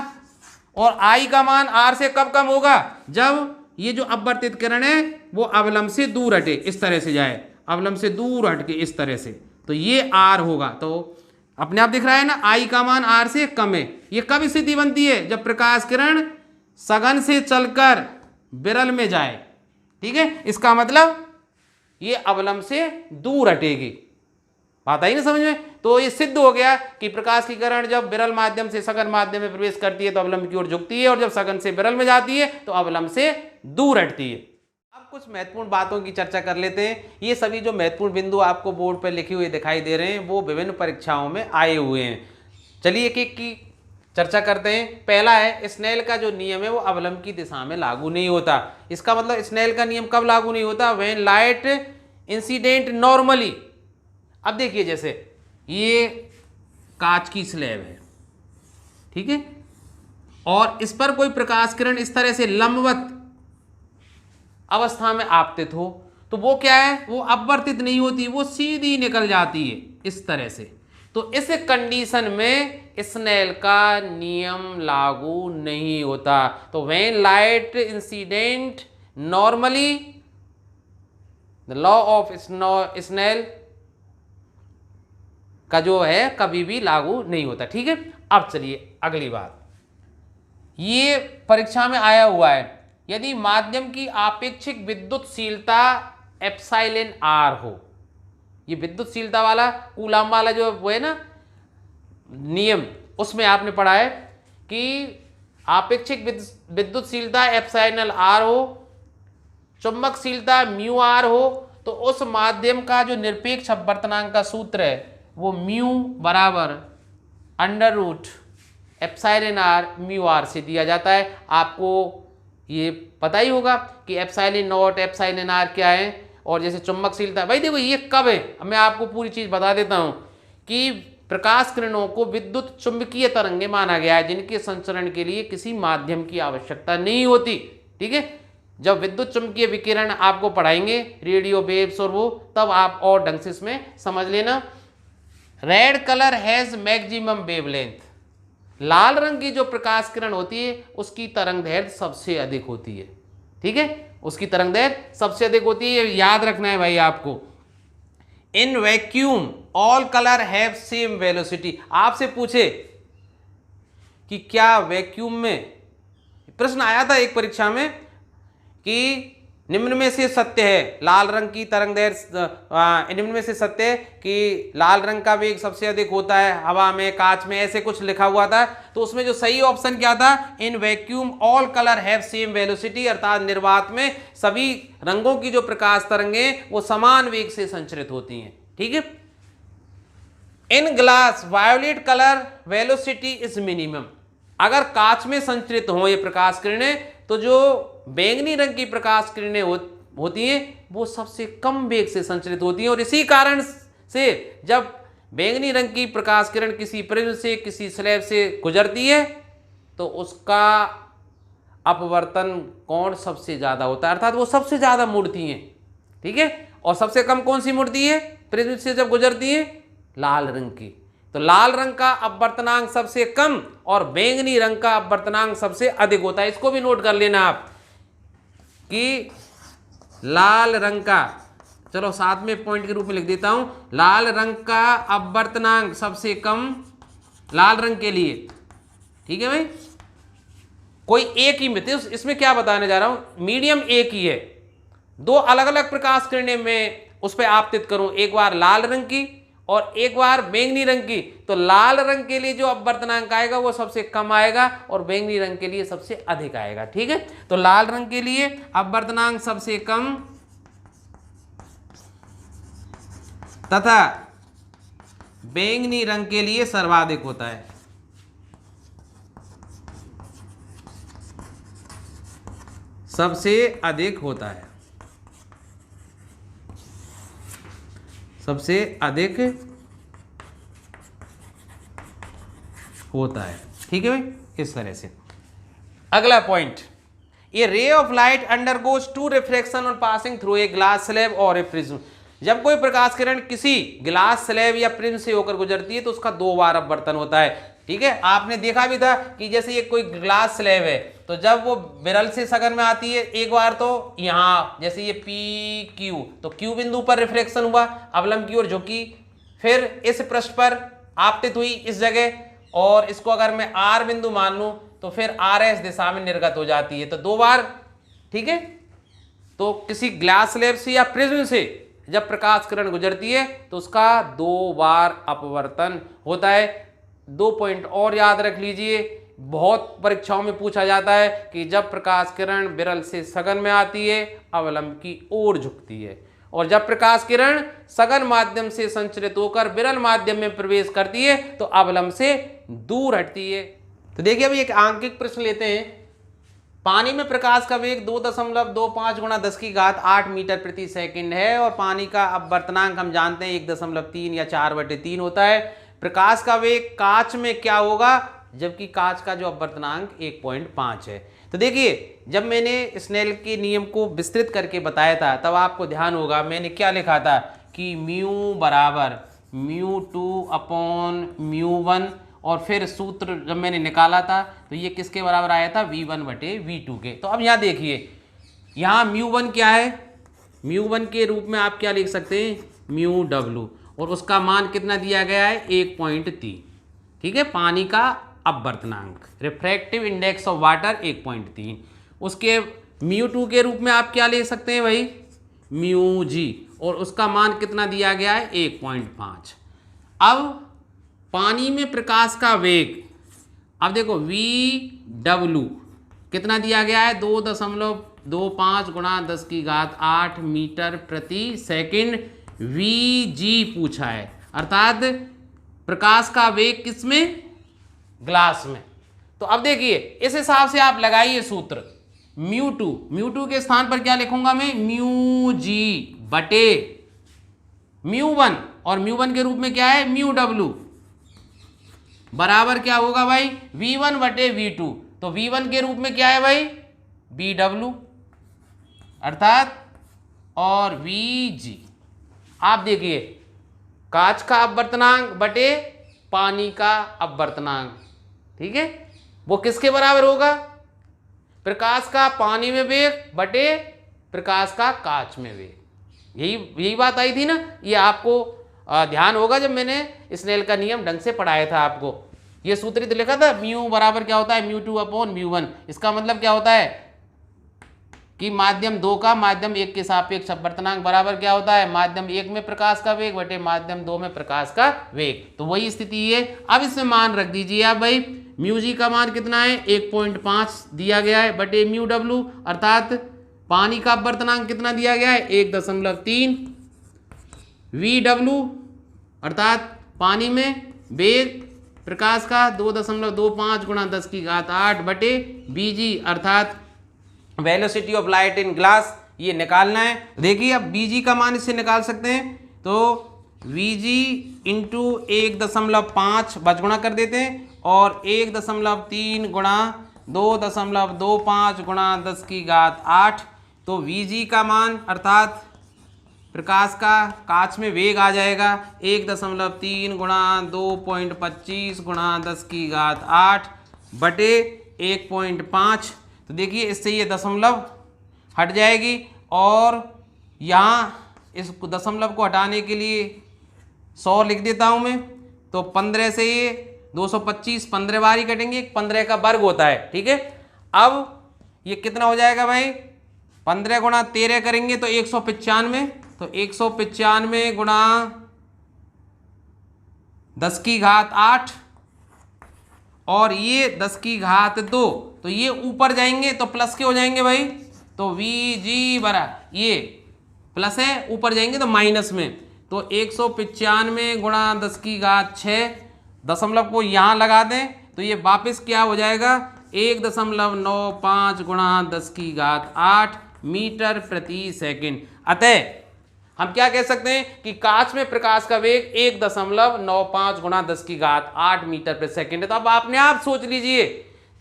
और I का मान R से कब कम होगा, जब ये जो अपवर्तित किरण है वो अवलंब से दूर हटे, इस तरह से जाए, अवलंब से दूर हट के इस तरह से, तो ये R होगा। तो अपने आप दिख रहा है ना, I का मान R से कम है। ये कब स्थिति बनती है, जब प्रकाश किरण सघन से चलकर विरल में जाए, ठीक है। इसका मतलब ये अवलंब से दूर हटेगी, बात आई ना समझ में। तो ये सिद्ध हो गया कि प्रकाश की किरण जब विरल माध्यम से सघन माध्यम में प्रवेश करती है तो अवलंब की ओर झुकती है, और जब सघन से विरल में जाती है तो अवलंब से दूर हटती है। अब कुछ महत्वपूर्ण बातों की चर्चा कर लेते हैं। ये सभी जो महत्वपूर्ण बिंदु आपको बोर्ड पर लिखे हुए दिखाई दे रहे हैं वो विभिन्न परीक्षाओं में आए हुए हैं। चलिए एक एक की चर्चा करते हैं। पहला है स्नेल का जो नियम है वो अवलंब की दिशा में लागू नहीं होता। इसका मतलब स्नेल का नियम कब लागू नहीं होता, व्हेन लाइट इंसिडेंट नॉर्मली। अब देखिए जैसे ये कांच की स्लैब है, ठीक है, और इस पर कोई प्रकाश किरण इस तरह से लंबवत अवस्था में आपतित हो तो वो क्या है, वो अपवर्तित नहीं होती, वो सीधी निकल जाती है इस तरह से। तो इस कंडीशन में स्नेल का नियम लागू नहीं होता। तो when light incident normally the law of Snell का जो है कभी भी लागू नहीं होता, ठीक है। अब चलिए अगली बात, ये परीक्षा में आया हुआ है, यदि माध्यम की आपेक्षिक विद्युतशीलता एप्सिलॉन R हो, ये विद्युतशीलता वाला कूलम वाला जो वो है ना, नियम, उसमें आपने पढ़ा है कि आपेक्षिक विद्युतशीलता एप्सिलॉन आर हो, चुंबकशीलता म्यू आर हो, तो उस माध्यम का जो निरपेक्ष अपवर्तनांक का सूत्र है वो म्यू बराबर under root epsilon R mu R से दिया जाता है। आपको ये पता ही होगा कि एप्सिलॉन नॉट एप्सिलॉन आर क्या है। और जैसे चुंबकशीलता, भाई देखो ये कब है, अब मैं आपको पूरी चीज़ बता देता हूँ कि प्रकाश किरणों को विद्युत चुंबकीय तरंगे माना गया है जिनके संचरण के लिए किसी माध्यम की आवश्यकता नहीं होती। ठीक है, जब विद्युत चुंबकीय विकिरण आपको पढ़ाएंगे रेडियो वेव्स और वो, तब आप और ढंग से इसमें समझ लेना। Red colour has maximum wavelength, लाल रंग की जो प्रकाश किरण होती है उसकी तरंग दैर्घ्य सबसे अधिक होती है। ठीक है, उसकी तरंग दैर्घ्य सबसे अधिक होती है, याद रखना है भाई आपको। In vacuum all colour have same velocity. आपसे पूछे कि क्या वैक्यूम में, प्रश्न आया था एक परीक्षा में कि निम्न में से सत्य है लाल रंग की तरंग दैर्घ्य, निम्न में से सत्य है कि लाल रंग का वेग सबसे अधिक होता है हवा में, कांच में, ऐसे कुछ लिखा हुआ था। तो उसमें जो सही ऑप्शन क्या था, in vacuum all colour have same velocity, अर्थात निर्वात में सभी रंगों की जो प्रकाश तरंगें वो समान वेग से संचरित होती हैं। ठीक है, in glass violet colour velocity is minimum. अगर कांच में संचरित हो ये प्रकाश किरणें तो जो बैंगनी रंग की प्रकाश किरणें होती हैं वो सबसे कम वेग से संचरित होती हैं। और इसी कारण से जब बैंगनी रंग की प्रकाश किरण किसी प्रिज्म से, किसी स्लैब से गुजरती है तो उसका अपवर्तन कोण सबसे ज़्यादा होता है, अर्थात वो सबसे ज़्यादा मुड़ती हैं। ठीक है, और सबसे कम कौन सी मुड़ती है प्रिज्म से जब गुजरती है, लाल रंग की। तो लाल रंग का अपवर्तनांक सबसे कम और बैंगनी रंग का अपवर्तनांक सबसे अधिक होता है। इसको भी नोट कर लेना आप कि लाल रंग का, चलो साथ में पॉइंट के रूप में लिख देता हूं, लाल रंग का अपवर्तनांक सबसे कम लाल रंग के लिए। ठीक है भाई, कोई एक ही मित्र, इसमें क्या बताने जा रहा हूं, मीडियम एक ही है, दो अलग अलग प्रकाश किरणें मैं उस पर आपतित करूं, एक बार लाल रंग की और एक बार बैंगनी रंग की, तो लाल रंग के लिए जो अपवर्तनांक आएगा वो सबसे कम आएगा और बैंगनी रंग के लिए सबसे अधिक आएगा। ठीक है, तो लाल रंग के लिए अपवर्तनांक सबसे कम तथा बैंगनी रंग के लिए सर्वाधिक होता है। सबसे अधिक होता है, सबसे अधिक होता है। ठीक है भाई, इस तरह से। अगला point, a ray of light undergoes two reflection on passing through a glass slab और ए प्रिज्म। जब कोई प्रकाश किरण किसी ग्लास स्लैब या प्रिज्म से होकर गुजरती है तो उसका दो बार अपवर्तन होता है। ठीक है, आपने देखा भी था कि जैसे ये कोई ग्लास स्लैब है तो जब वो विरल से सघन में आती है एक बार तो यहाँ जैसे ये पी क्यू, तो क्यू बिंदु पर रिफ्लेक्शन हुआ, अवलंब की ओर झुकी, फिर इस पृष्ठ पर आपतित हुई इस जगह, और इसको अगर मैं आर बिंदु मान लूँ तो फिर आर एस दिशा में निर्गत हो जाती है, तो दो बार। ठीक है, तो किसी ग्लास स्लैब से या प्रिज्म से जब प्रकाश किरण गुजरती है तो उसका दो बार अपवर्तन होता है। दो पॉइंट और याद रख लीजिए, बहुत परीक्षाओं में पूछा जाता है कि जब प्रकाश किरण विरल से सघन में आती है अवलंब की ओर झुकती है, और जब प्रकाश किरण सघन माध्यम से संचरित होकर विरल माध्यम में प्रवेश करती है तो अवलंब से दूर हटती है। तो देखिए अभी एक आंकिक प्रश्न लेते हैं। पानी में प्रकाश का वेग 2.25 गुणा 10 की घात 8 मीटर प्रति सेकंड है और पानी का अपवर्तनांक हम जानते हैं 1.3 या 4/3 होता है। प्रकाश का वेग कांच में क्या होगा, जबकि कांच का जो अपवर्तनांक 1.5 है। तो देखिए जब मैंने स्नेल के नियम को विस्तृत करके बताया था तब आपको ध्यान होगा मैंने क्या लिखा था कि म्यू बराबर μ2/μ1, और फिर सूत्र जब मैंने निकाला था तो ये किसके बराबर आया था, v1/v2 के। तो अब यहाँ देखिए, यहाँ μ1 क्या है, μ1 के रूप में आप क्या लिख सकते हैं, μw, और उसका मान कितना दिया गया है 1.3। ठीक है, पानी का अपवर्तनांक, रिफ्रैक्टिव इंडेक्स ऑफ वाटर 1.3। उसके μ2 के रूप में आप क्या ले सकते हैं भाई, μg, और उसका मान कितना दिया गया है 1.5। अब पानी में प्रकाश का वेग, अब देखो VW कितना दिया गया है, 2.25 गुणा 10⁸ मीटर प्रति सेकंड। VG पूछा है, अर्थात प्रकाश का वेग किसमें, ग्लास में। तो अब देखिए इस हिसाब से आप लगाइए सूत्र, म्यू टू के स्थान पर क्या लिखूंगा मैं, μg बटे μ1, और μ1 के रूप में क्या है, μw, बराबर क्या होगा भाई, V1 बटे V2। तो V1 के रूप में क्या है भाई, BW, अर्थात और VG। आप देखिए कांच का अपवर्तनांक बटे पानी का अपवर्तनांक, ठीक है, वो किसके बराबर होगा, प्रकाश का पानी में वेग बटे प्रकाश का कांच में वेग। यही बात आई थी ना, ये आपको ध्यान होगा जब मैंने स्नेल का नियम ढंग से पढ़ाया था आपको। ये सूत्र तो लिखा था म्यू बराबर क्या होता है, μ2 अपॉन μ1। इसका मतलब क्या होता है कि माध्यम 2 का माध्यम 1 के सापेक्ष अपवर्तनांक बराबर क्या होता है, माध्यम 1 में प्रकाश का वेग बटे माध्यम 2 में प्रकाश का वेग। तो वही स्थिति है। अब इसमें मान रख दीजिए आप भाई, μg का मान कितना है, 1.5 दिया गया है बटे μw, अर्थात पानी का अपवर्तनांक कितना दिया गया है, 1.3। VW अर्थात पानी में वेग प्रकाश का 2.25 गुणा 10⁸ बटे BG अर्थात velocity of light in glass, ये निकालना है। देखिए अब BG का मान इससे निकाल सकते हैं, तो VG इंटू 1.5 बचगुणा कर देते हैं, और 1.3 गुणा 2.25 गुणा 10⁸। तो VG का मान अर्थात प्रकाश का कांच में वेग आ जाएगा 1.3 गुणा 2.25 गुणा 10⁸ बटे 1.5। तो देखिए इससे ये दशमलव हट जाएगी, और यहाँ इस दशमलव को हटाने के लिए 100 लिख देता हूँ मैं। तो 15 से ये 225, 15 बार ही कटेंगे, 15 का वर्ग होता है, ठीक है। अब ये कितना हो जाएगा भाई, 15 गुणा 13 करेंगे तो 195, तो 195 गुणा 10⁸, और ये 10⁻², तो ये ऊपर जाएंगे तो प्लस के हो जाएंगे भाई। तो VG बरा, ये प्लस है, ऊपर जाएंगे तो माइनस में। तो 195 गुणा 10⁻6, दशमलव को यहाँ लगा दें तो ये वापस क्या हो जाएगा, 1.95 गुणा 10⁸ मीटर प्रति सेकंड। अतः हम क्या कह सकते हैं कि कांच में प्रकाश का वेग 1.95 गुणा 10⁸ मीटर प्रति सेकंड है। तो अब आपने आप सोच लीजिए,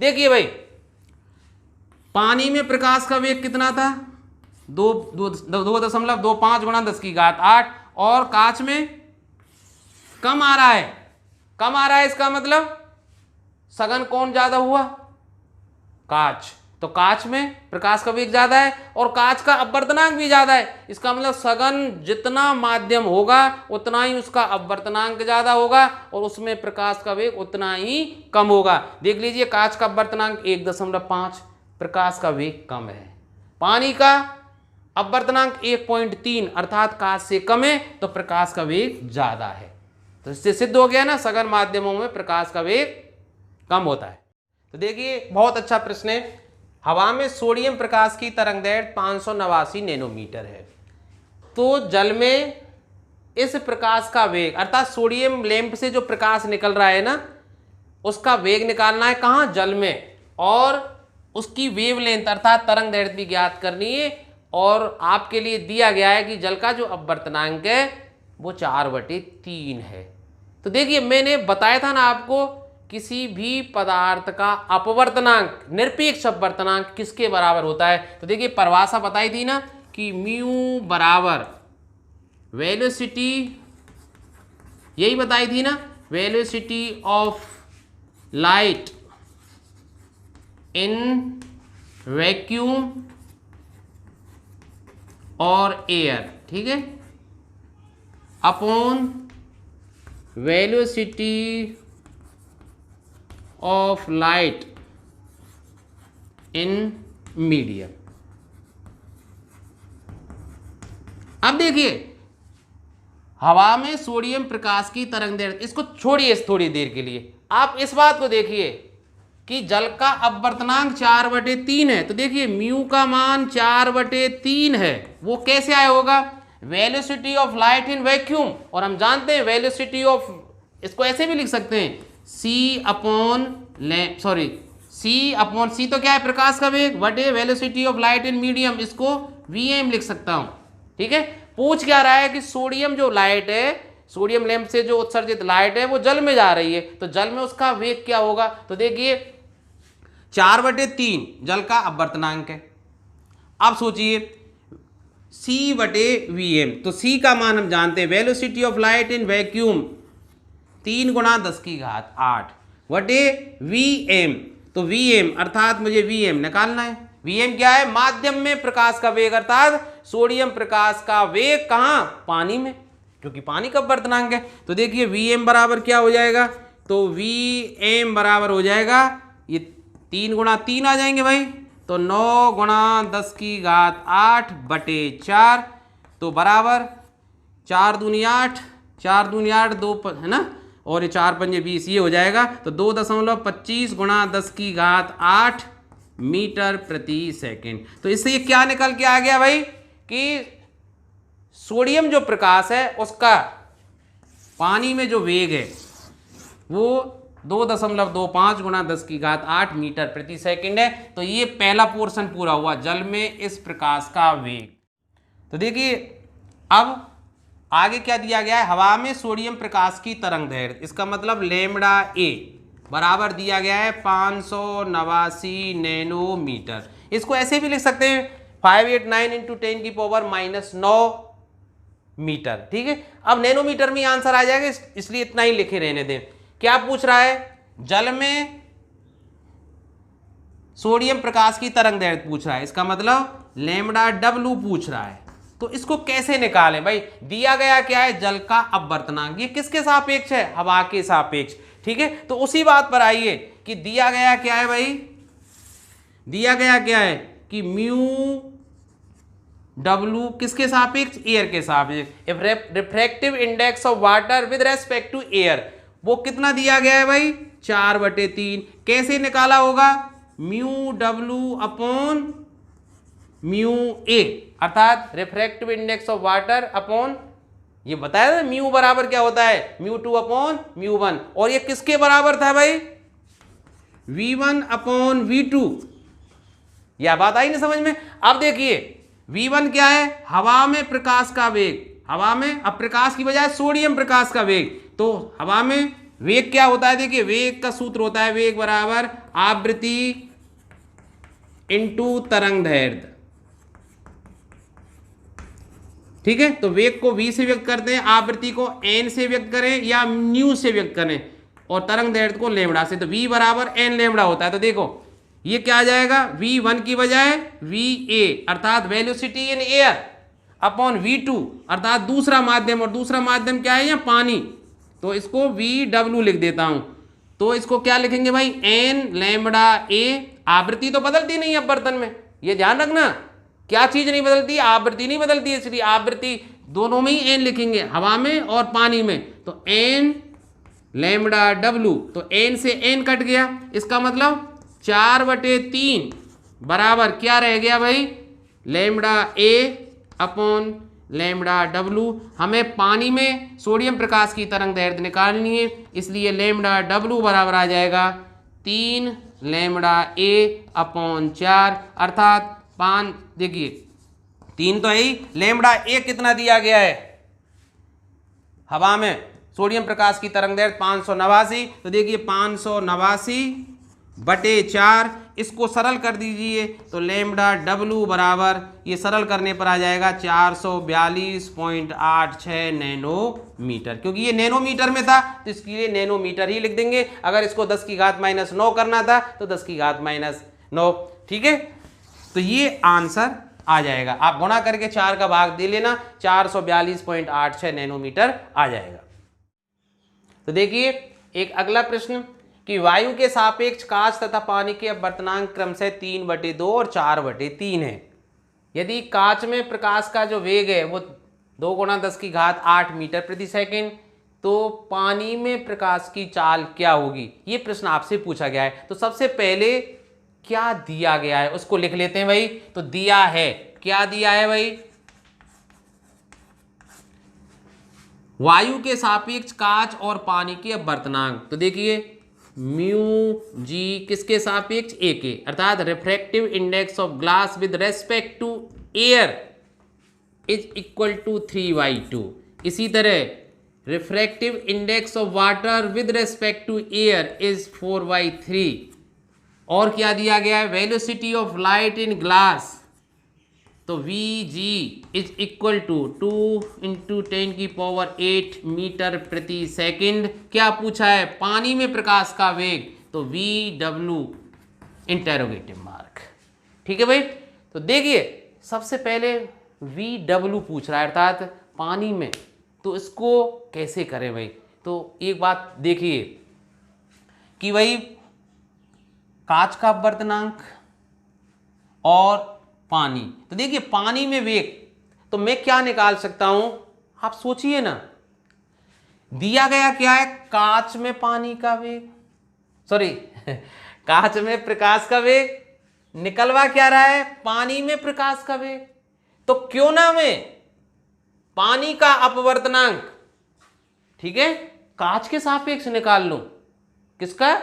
देखिए भाई पानी में प्रकाश का वेग कितना था, 2.25 गुणा 10⁸, और कांच में कम आ रहा है, कम आ रहा है। इसका मतलब सघन कौन ज्यादा हुआ, कांच। तो कांच में प्रकाश का वेग ज्यादा है और कांच का अपवर्तनांक भी ज्यादा है। इसका मतलब सघन जितना माध्यम होगा उतना ही उसका अपवर्तनांक ज्यादा होगा और उसमें प्रकाश का वेग उतना ही कम होगा। देख लीजिए कांच का अपवर्तनांक 1.5, प्रकाश का वेग कम है। पानी का अपवर्तनांक 1.3 अर्थात कांच से कम है, तो प्रकाश का वेग ज्यादा है। तो इससे सिद्ध हो गया ना, सघन माध्यमों में प्रकाश का वेग कम होता है। तो देखिए बहुत अच्छा प्रश्न है। हवा में सोडियम प्रकाश की तरंगदैर्घ्य 589 नैनोमीटर है, तो जल में इस प्रकाश का वेग अर्थात सोडियम लैंप से जो प्रकाश निकल रहा है ना, उसका वेग निकालना है कहाँ, जल में, और उसकी वेवलेंथ अर्थात तरंगदैर्घ्य भी ज्ञात करनी है। और आपके लिए दिया गया है कि जल का जो अपवर्तनांक है वो 4/3 है। तो देखिए मैंने बताया था ना आपको, किसी भी पदार्थ का अपवर्तनांक, निरपेक्ष अपवर्तनांक किसके बराबर होता है। तो देखिए परिभाषा बताई थी ना कि म्यू बराबर वेलोसिटी, यही बताई थी ना, velocity of light in vacuum और एयर, ठीक है, upon velocity of light in medium. अब देखिए हवा में सोडियम प्रकाश की तरंग दैर्ध्य, इसको छोड़िए इस थोड़ी देर के लिए, आप इस बात को देखिए कि जल का अपवर्तनांक 4/3 है, तो देखिए म्यू का मान 4/3 है, वो कैसे आया होगा, velocity of light in vacuum, और हम जानते हैं वेलोसिटी ऑफ, इसको ऐसे भी लिख सकते हैं C तो क्या है, प्रकाश का वेग, बटे velocity of light in medium, इसको Vm लिख सकता हूं। ठीक है, पूछ क्या रहा है कि सोडियम जो लाइट है, सोडियम लैंप से जो उत्सर्जित लाइट है वो जल में जा रही है, तो जल में उसका वेग क्या होगा, तो देखिए 4/3 जल का अपवर्तनांक है। अब सोचिए C/Vm, तो C का मान हम जानते हैं, velocity of light in vacuum 3 × 10⁸ बटे Vm, तो Vm अर्थात मुझे Vm निकालना है। Vm क्या है, माध्यम में प्रकाश का वेग, अर्थात सोडियम प्रकाश का वेग कहाँ, पानी में, क्योंकि पानी का अपवर्तनांक है। तो देखिए Vm बराबर क्या हो जाएगा, तो Vm बराबर हो जाएगा, ये 3 × 3 आ जाएंगे भाई, तो 9 × 10⁸ बटे 4, तो बराबर 4 दूनी 8, 4 दूनी 8, 2 है ना, और ये 4 पंजे 20, ये हो जाएगा, तो 2.25 × 10⁸ मीटर प्रति सेकेंड। तो इससे ये क्या निकल के आ गया भाई कि सोडियम जो प्रकाश है उसका पानी में जो वेग है वो 2.25 × 10⁸ मीटर प्रति सेकेंड है। तो ये पहला पोर्शन पूरा हुआ, जल में इस प्रकाश का वेग। तो देखिए अब आगे क्या दिया गया है, हवा में सोडियम प्रकाश की तरंग दैर्ध्य, इसका मतलब लैम्बडा ए बराबर दिया गया है 589 नैनोमीटर। इसको ऐसे भी लिख सकते हैं 589 × 10⁻⁻9 मीटर। ठीक है, अब नैनोमीटर में आंसर आ जाएगा, इसलिए इतना ही लिखे रहने दें। क्या पूछ रहा है, जल में सोडियम प्रकाश की तरंग दैर्ध्य पूछ रहा है, इसका मतलब लैम्बडा डब्ल्यू पूछ रहा है। तो इसको कैसे निकालें भाई, दिया गया क्या है, जल का अपवर्तनांक, ये किसके सापेक्ष है, हवा के सापेक्ष। ठीक है, तो उसी बात पर आइए कि दिया गया क्या है भाई, दिया गया क्या है कि म्यू डब्ल्यू किसके सापेक्ष, एयर के सापेक्ष। Refractive index of water with respect to air, वो कितना दिया गया है भाई, 4/3। कैसे निकाला होगा, mu W upon mu A, अर्थात refractive index of water upon, ये बताया ना म्यू बराबर क्या होता है, μ2 अपॉन μ1, और ये किसके बराबर था भाई, V1 अपॉन V2। यह बात आई ना समझ में। अब देखिए V1 क्या है, हवा में प्रकाश का वेग, हवा में, अब प्रकाश की बजाय सोडियम प्रकाश का वेग, तो हवा में वेग क्या होता है, देखिए वेग का सूत्र होता है वेग बराबर आवृत्ति इंटू तरंग दैर्ध्य। ठीक है, तो वेग को v से व्यक्त करते हैं, आवृत्ति को n से व्यक्त करें या न्यू से व्यक्त करें, और तरंग दैर्ध्य को लैम्बडा से, तो v बराबर n लैम्बडा होता है। तो देखो ये क्या आ जाएगा, v1 की बजाय va अर्थात velocity in air upon v2 अर्थात दूसरा माध्यम, और दूसरा माध्यम क्या है, यहाँ पानी, तो इसको vw लिख देता हूं। तो इसको क्या लिखेंगे भाई, n लैम्बडा a, आवृत्ति तो बदलती नहीं अपवर्तन में, ये ध्यान रखना, क्या चीज नहीं बदलती, आवृत्ति नहीं बदलती, इसलिए आवृत्ति दोनों में ही n लिखेंगे, हवा में और पानी में, तो n लैम्बडा डब्ल्यू, तो n से n कट गया, इसका मतलब 4/3 बराबर क्या रह गया भाई, lambda a upon lambda W. हमें पानी में सोडियम प्रकाश की तरंग दैर्ध्य निकालनी है, इसलिए लैम्बडा डब्ल्यू बराबर आ जाएगा 3 लैम्बडा a अपॉन 4, अर्थात 5, देखिए 3 तो है ही, लैम्बडा ए कितना दिया गया है, हवा में सोडियम प्रकाश की तरंग दैर्ध्य 589, तो देखिए 589/4, इसको सरल कर दीजिए, तो लैम्बडा डब्ल्यू बराबर, ये सरल करने पर आ जाएगा 442.86 नैनोमीटर, क्योंकि ये नैनोमीटर में था तो इसके लिए नैनोमीटर ही लिख देंगे। अगर इसको 10⁻⁻9 करना था तो 10⁻�9। ठीक है, तो ये आंसर आ जाएगा, आप गुणा करके 4 का भाग दे लेना, 442.86 नैनोमीटर आ जाएगा। तो देखिए एक अगला प्रश्न कि वायु के सापेक्ष कांच तथा पानी के अपवर्तनांक क्रमशः 3/2 और 4/3 है। यदि कांच में प्रकाश का जो वेग है वो 2 गुणा 10 की घात 8 मीटर प्रति सेकंड। तो पानी में प्रकाश की चाल क्या होगी, ये प्रश्न आपसे पूछा गया है। तो सबसे पहले क्या दिया गया है उसको लिख लेते हैं भाई। तो दिया है, क्या दिया है भाई, वायु के सापेक्ष कांच और पानी के अपवर्तनांक। तो देखिए म्यू जी किसके सापेक्ष, ए के, अर्थात refractive index of glass with respect to air is equal to 3/2। इसी तरह refractive index of water with respect to air is 4/3। और क्या दिया गया है, velocity of light in glass, तो V G is equal to 2 × 10⁸ metre प्रति second. क्या पूछा है, पानी में प्रकाश का वेग, तो वी डब्ल्यू इंटेरोगेटिव मार्क। ठीक है भाई। तो देखिए सबसे पहले वी डब्ल्यू पूछ रहा है अर्थात पानी में, तो इसको कैसे करें भाई। तो एक बात देखिए कि भाई कांच का अपवर्तनांक और पानी, तो देखिए पानी में वेग, तो मैं क्या निकाल सकता हूं, आप सोचिए ना। दिया गया क्या है, कांच में पानी का वेग, सॉरी कांच में प्रकाश का वेग, निकलवा क्या रहा है, पानी में प्रकाश का वेग। तो क्यों ना मैं पानी का अपवर्तनांक, ठीक है, कांच के सापेक्ष निकाल लूं। किसका,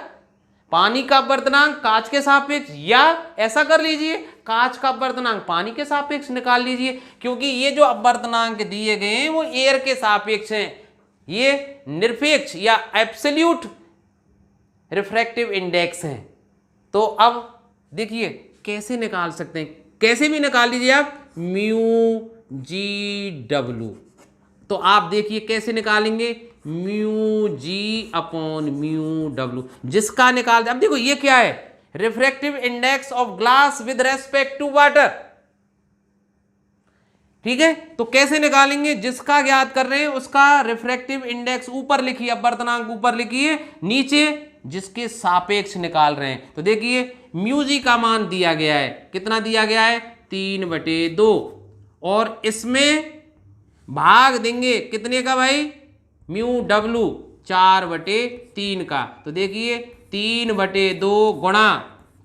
पानी का अपवर्तनांक कांच के सापेक्ष, या ऐसा कर लीजिए कांच का अपवर्तनांक पानी के सापेक्ष निकाल लीजिए, क्योंकि ये जो अपवर्तनांक दिए गए हैं वो एयर के सापेक्ष हैं। ये निरपेक्ष या एब्सोल्यूट रिफ्रैक्टिव इंडेक्स हैं। तो अब देखिए कैसे निकाल सकते हैं, कैसे भी निकाल लीजिए आप, म्यू जी डब्ल्यू। तो आप देखिए कैसे निकालेंगे, mu G upon mu W, जिसका निकाल, अब देखो ये क्या है, refractive index of glass with respect to water. ठीक है, तो कैसे निकालेंगे, जिसका ज्ञात कर रहे हैं उसका रिफ्रैक्टिव इंडेक्स ऊपर लिखिए, अपवर्तनांक ऊपर लिखिए, नीचे जिसके सापेक्ष निकाल रहे हैं। तो देखिए म्यू जी का मान दिया गया है, कितना दिया गया है, 3/2, और इसमें भाग देंगे कितने का भाई, म्यू डब्ल्यू 4/3 का। तो देखिए 3/2 गुणा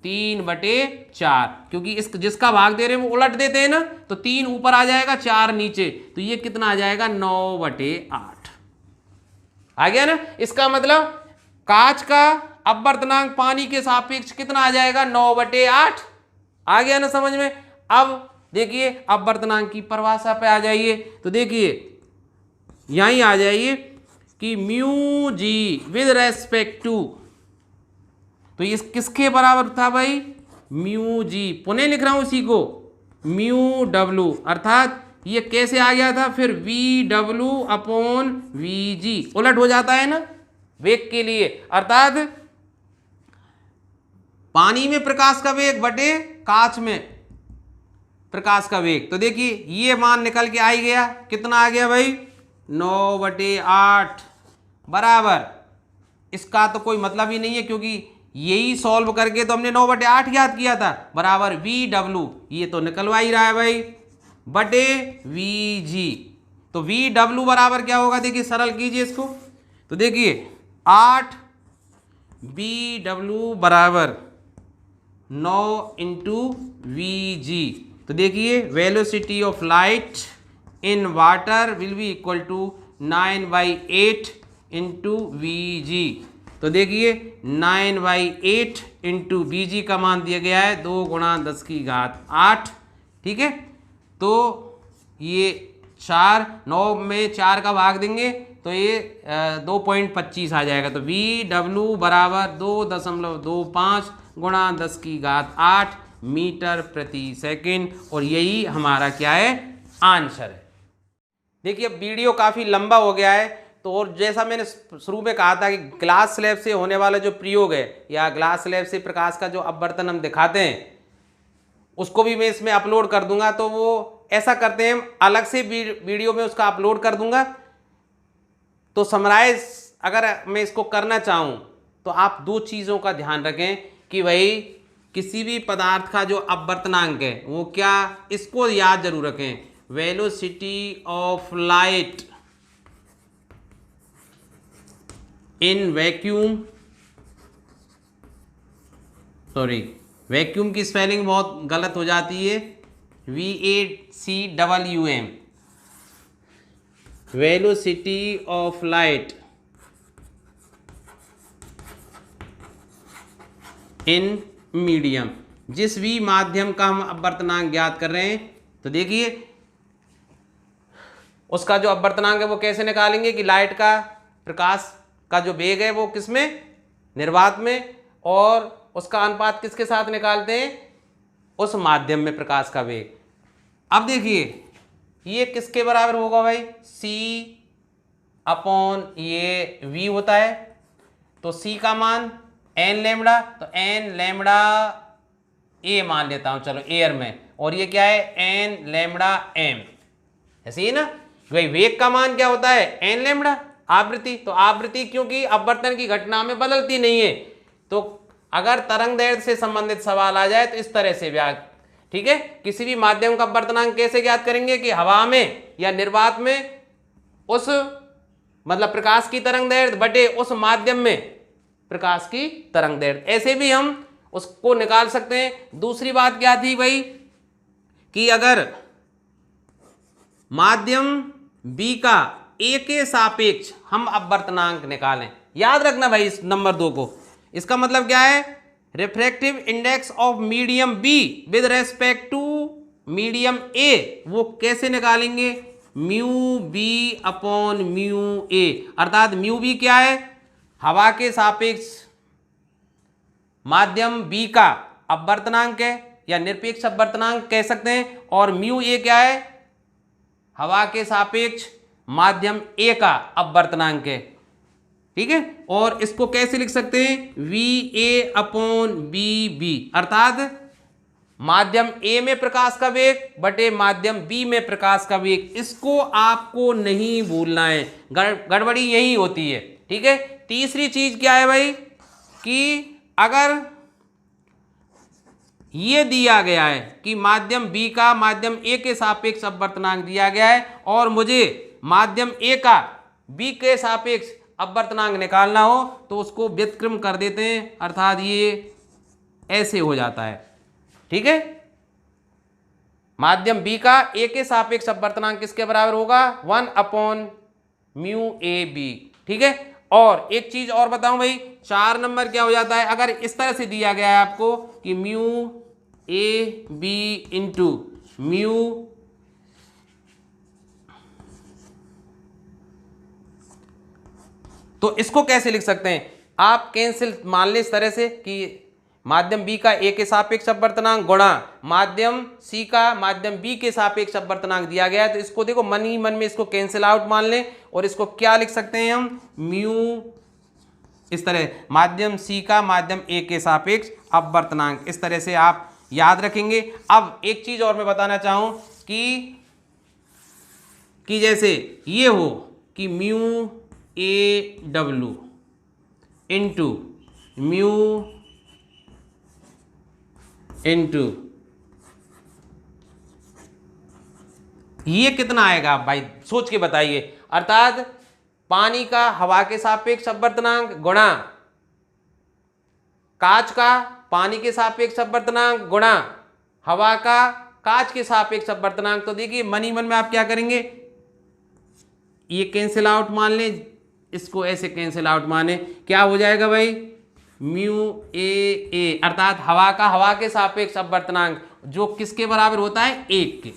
3/4, क्योंकि इस जिसका भाग दे रहे हैं वो उलट देते हैं ना, तो 3 ऊपर आ जाएगा 4 नीचे, तो ये कितना आ जाएगा 9/8 आ गया ना। इसका मतलब कांच का अपवर्तनांक पानी के सापेक्ष कितना आ जाएगा, 9/8 आ गया ना समझ में। अब देखिए अपवर्तनांक की परिभाषा पे आ जाइए। तो देखिए यहीं आ जाइए कि mu G with respect to, तो ये किसके बराबर था भाई, म्यू जी, पुनः लिख रहा हूं इसी को, म्यू डब्ल्यू, अर्थात ये कैसे आ गया था फिर, वी डब्ल्यू अपॉन वी जी, उलट हो जाता है ना वेग के लिए, अर्थात पानी में प्रकाश का वेग बटे कांच में प्रकाश का वेग। तो देखिए ये मान निकल के आ ही गया, कितना आ गया भाई, 9/8 बराबर, इसका तो कोई मतलब ही नहीं है क्योंकि यही सॉल्व करके तो हमने 9/8 याद किया था, बराबर वी डब्ल्यू, ये तो निकलवा ही रहा है भाई, बटे वी जी। तो वी डब्ल्यू बराबर क्या होगा, देखिए सरल कीजिए इसको। तो देखिए 8 बी डब्ल्यू बराबर 9 × वी जी। तो देखिए velocity of light in water will be equal to 9/8 × V G. तो देखिए 9/8 × वी जी का मान दिया गया है 2 × 10⁸ ठीक है। तो ये 4, 9 में 4 का भाग देंगे तो ये 2.25 आ जाएगा। तो वी डब्ल्यू बराबर 2.25 × 10⁸ मीटर प्रति सेकंड, और यही हमारा क्या है, आंसर है। देखिए अब वीडियो काफ़ी लंबा हो गया है, तो और जैसा मैंने शुरू में कहा था कि ग्लास स्लैब से होने वाला जो प्रयोग है या ग्लास स्लैब से प्रकाश का जो अपवर्तन हम दिखाते हैं उसको भी मैं इसमें अपलोड कर दूंगा। तो वो ऐसा करते हैं, अलग से वीडियो में उसका अपलोड कर दूंगा। तो समराइज अगर मैं इसको करना चाहूँ तो आप 2 चीज़ों का ध्यान रखें कि भाई किसी भी पदार्थ का जो अपवर्तनांक है वो क्या, इसको याद जरूर रखें, velocity of light in vacuum, sorry vacuum की स्पेलिंग बहुत गलत हो जाती है, VACWM, velocity of light in medium, जिस भी माध्यम का हम अपवर्तनांक ज्ञात कर रहे हैं, तो देखिए उसका जो अपवर्तनांक है वो कैसे निकालेंगे कि लाइट का, प्रकाश का जो वेग है वो किसमें, निर्वात में, और उसका अनुपात किसके साथ निकालते हैं, उस माध्यम में प्रकाश का वेग। अब देखिए ये किसके बराबर होगा भाई, C अपॉन ये V होता है, तो C का मान n लैम्बडा, तो n लैम्बडा A मान लेता हूं चलो एयर में, और ये क्या है n लैम्बडा m, ऐसे ही ना भाई। वेग का मान क्या होता है, n लैम्बडा, आवृत्ति, तो आवृत्ति क्योंकि अपवर्तन की घटना में बदलती नहीं है, तो अगर तरंग दैर्ध्य से संबंधित सवाल आ जाए तो इस तरह से व्याख्या, ठीक है। किसी भी माध्यम का अपवर्तनांक कैसे ज्ञात करेंगे कि हवा में या निर्वात में उस मतलब प्रकाश की तरंग दैर्ध्य बटे उस माध्यम में प्रकाश की तरंग दैर्ध्य, ऐसे भी हम उसको निकाल सकते हैं। दूसरी बात क्या थी भाई कि अगर माध्यम B का A के सापेक्ष हम अपवर्तनांक निकालें, याद रखना भाई इस नंबर 2 को, इसका मतलब क्या है, refractive index of medium B with respect to medium A, वो कैसे निकालेंगे, mu B upon mu A, अर्थात म्यू B क्या है, हवा के सापेक्ष माध्यम B का अपवर्तनांक है या निरपेक्ष अपवर्तनांक कह सकते हैं, और म्यू A क्या है, हवा के सापेक्ष माध्यम A का अपवर्तनांक है, ठीक है। और इसको कैसे लिख सकते हैं, VA अपॉन BB, अर्थात माध्यम A में प्रकाश का वेग बटे माध्यम B में प्रकाश का वेग, इसको आपको नहीं भूलना है, गड़बड़ी यही होती है, ठीक है। तीसरी चीज क्या है भाई कि अगर ये दिया गया है कि माध्यम B का माध्यम A के सापेक्ष अपवर्तनांक दिया गया है और मुझे माध्यम A का B के सापेक्ष अपवर्तनांक निकालना हो, तो उसको व्युत्क्रम कर देते हैं, अर्थात ये ऐसे हो जाता है, ठीक है। माध्यम B का A के सापेक्ष अपवर्तनांक किसके बराबर होगा, 1 अपॉन म्यू AB, ठीक है। और एक चीज और बताऊं भाई, 4 नंबर क्या हो जाता है, अगर इस तरह से दिया गया है आपको कि म्यू AB इंटू म्यू तो इसको कैसे लिख सकते हैं आप, कैंसिल मान लें इस तरह से कि माध्यम B का A के सापेक्ष अपवर्तनांक गुणा माध्यम C का माध्यम B के सापेक्ष अपवर्तनांक दिया गया है, तो इसको देखो मन ही मन में इसको कैंसिल आउट मान लें, और इसको क्या लिख सकते हैं हम, म्यू, इस तरह माध्यम C का माध्यम A के सापेक्ष अपवर्तनांक, इस तरह से आप याद रखेंगे। अब एक चीज और मैं बताना चाहूं कि जैसे ये हो कि mu AW into mu into ये कितना आएगा आप भाई सोच के बताइए, अर्थात पानी का हवा के सापेक्ष अपवर्तनांक गुणा कांच का पानी के सापेक्ष अपवर्तनांक गुणा हवा का कांच के सापेक्ष अपवर्तनांक। तो देखिए मन ही मन में आप क्या करेंगे, ये कैंसिल आउट मान लें, इसको ऐसे कैंसिल आउट माने, क्या हो जाएगा भाई, म्यू AA, अर्थात हवा का हवा के सापेक्ष अपवर्तनांक जो किसके बराबर होता है, 1 के,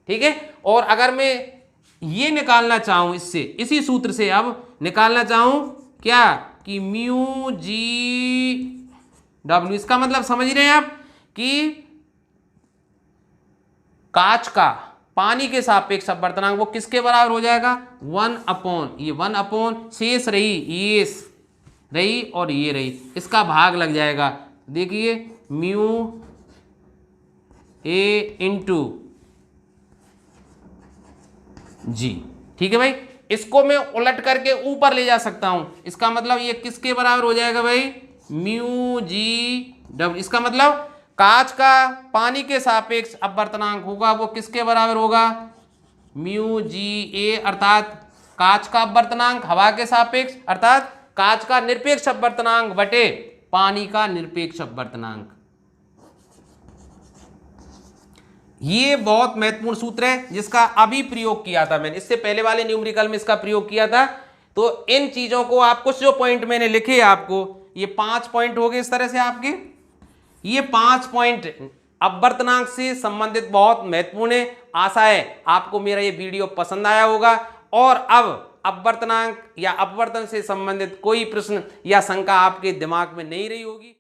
ठीक है। और अगर मैं ये निकालना चाहूं, इससे इसी सूत्र से अब निकालना चाहूं क्या कि म्यू GW, इसका मतलब समझ रहे हैं आप कि कांच का पानी के सापेक्ष अपवर्तनांक वो किसके बराबर हो जाएगा, 1 अपॉन ये 1 अपॉन शेष रही ये रही और ये रही, इसका भाग लग जाएगा। देखिए म्यू A इंटू G, ठीक है भाई। इसको मैं उलट करके ऊपर ले जा सकता हूं, इसका मतलब ये किसके बराबर हो जाएगा भाई, म्यू GW, इसका मतलब कांच का पानी के सापेक्ष अपवर्तनांक होगा वो किसके बराबर होगा, म्यू जी ए, अर्थात कांच का अपवर्तनांक हवा के सापेक्ष अर्थात कांच का निरपेक्ष अपवर्तनांक बटे पानी का निरपेक्ष अपवर्तनांक। ये बहुत महत्वपूर्ण सूत्र है जिसका अभी प्रयोग किया था मैंने, इससे पहले वाले न्यूमेरिकल में इसका प्रयोग किया था। तो इन चीजों को आप कुछ जो पॉइंट मैंने लिखे आपको, ये 5 पॉइंट हो गए इस तरह से आपके, ये 5 पॉइंट अपवर्तनांक से संबंधित बहुत महत्वपूर्ण है। आशा है आपको मेरा ये वीडियो पसंद आया होगा और अब अपवर्तनांक या अपवर्तन से संबंधित कोई प्रश्न या शंका आपके दिमाग में नहीं रही होगी।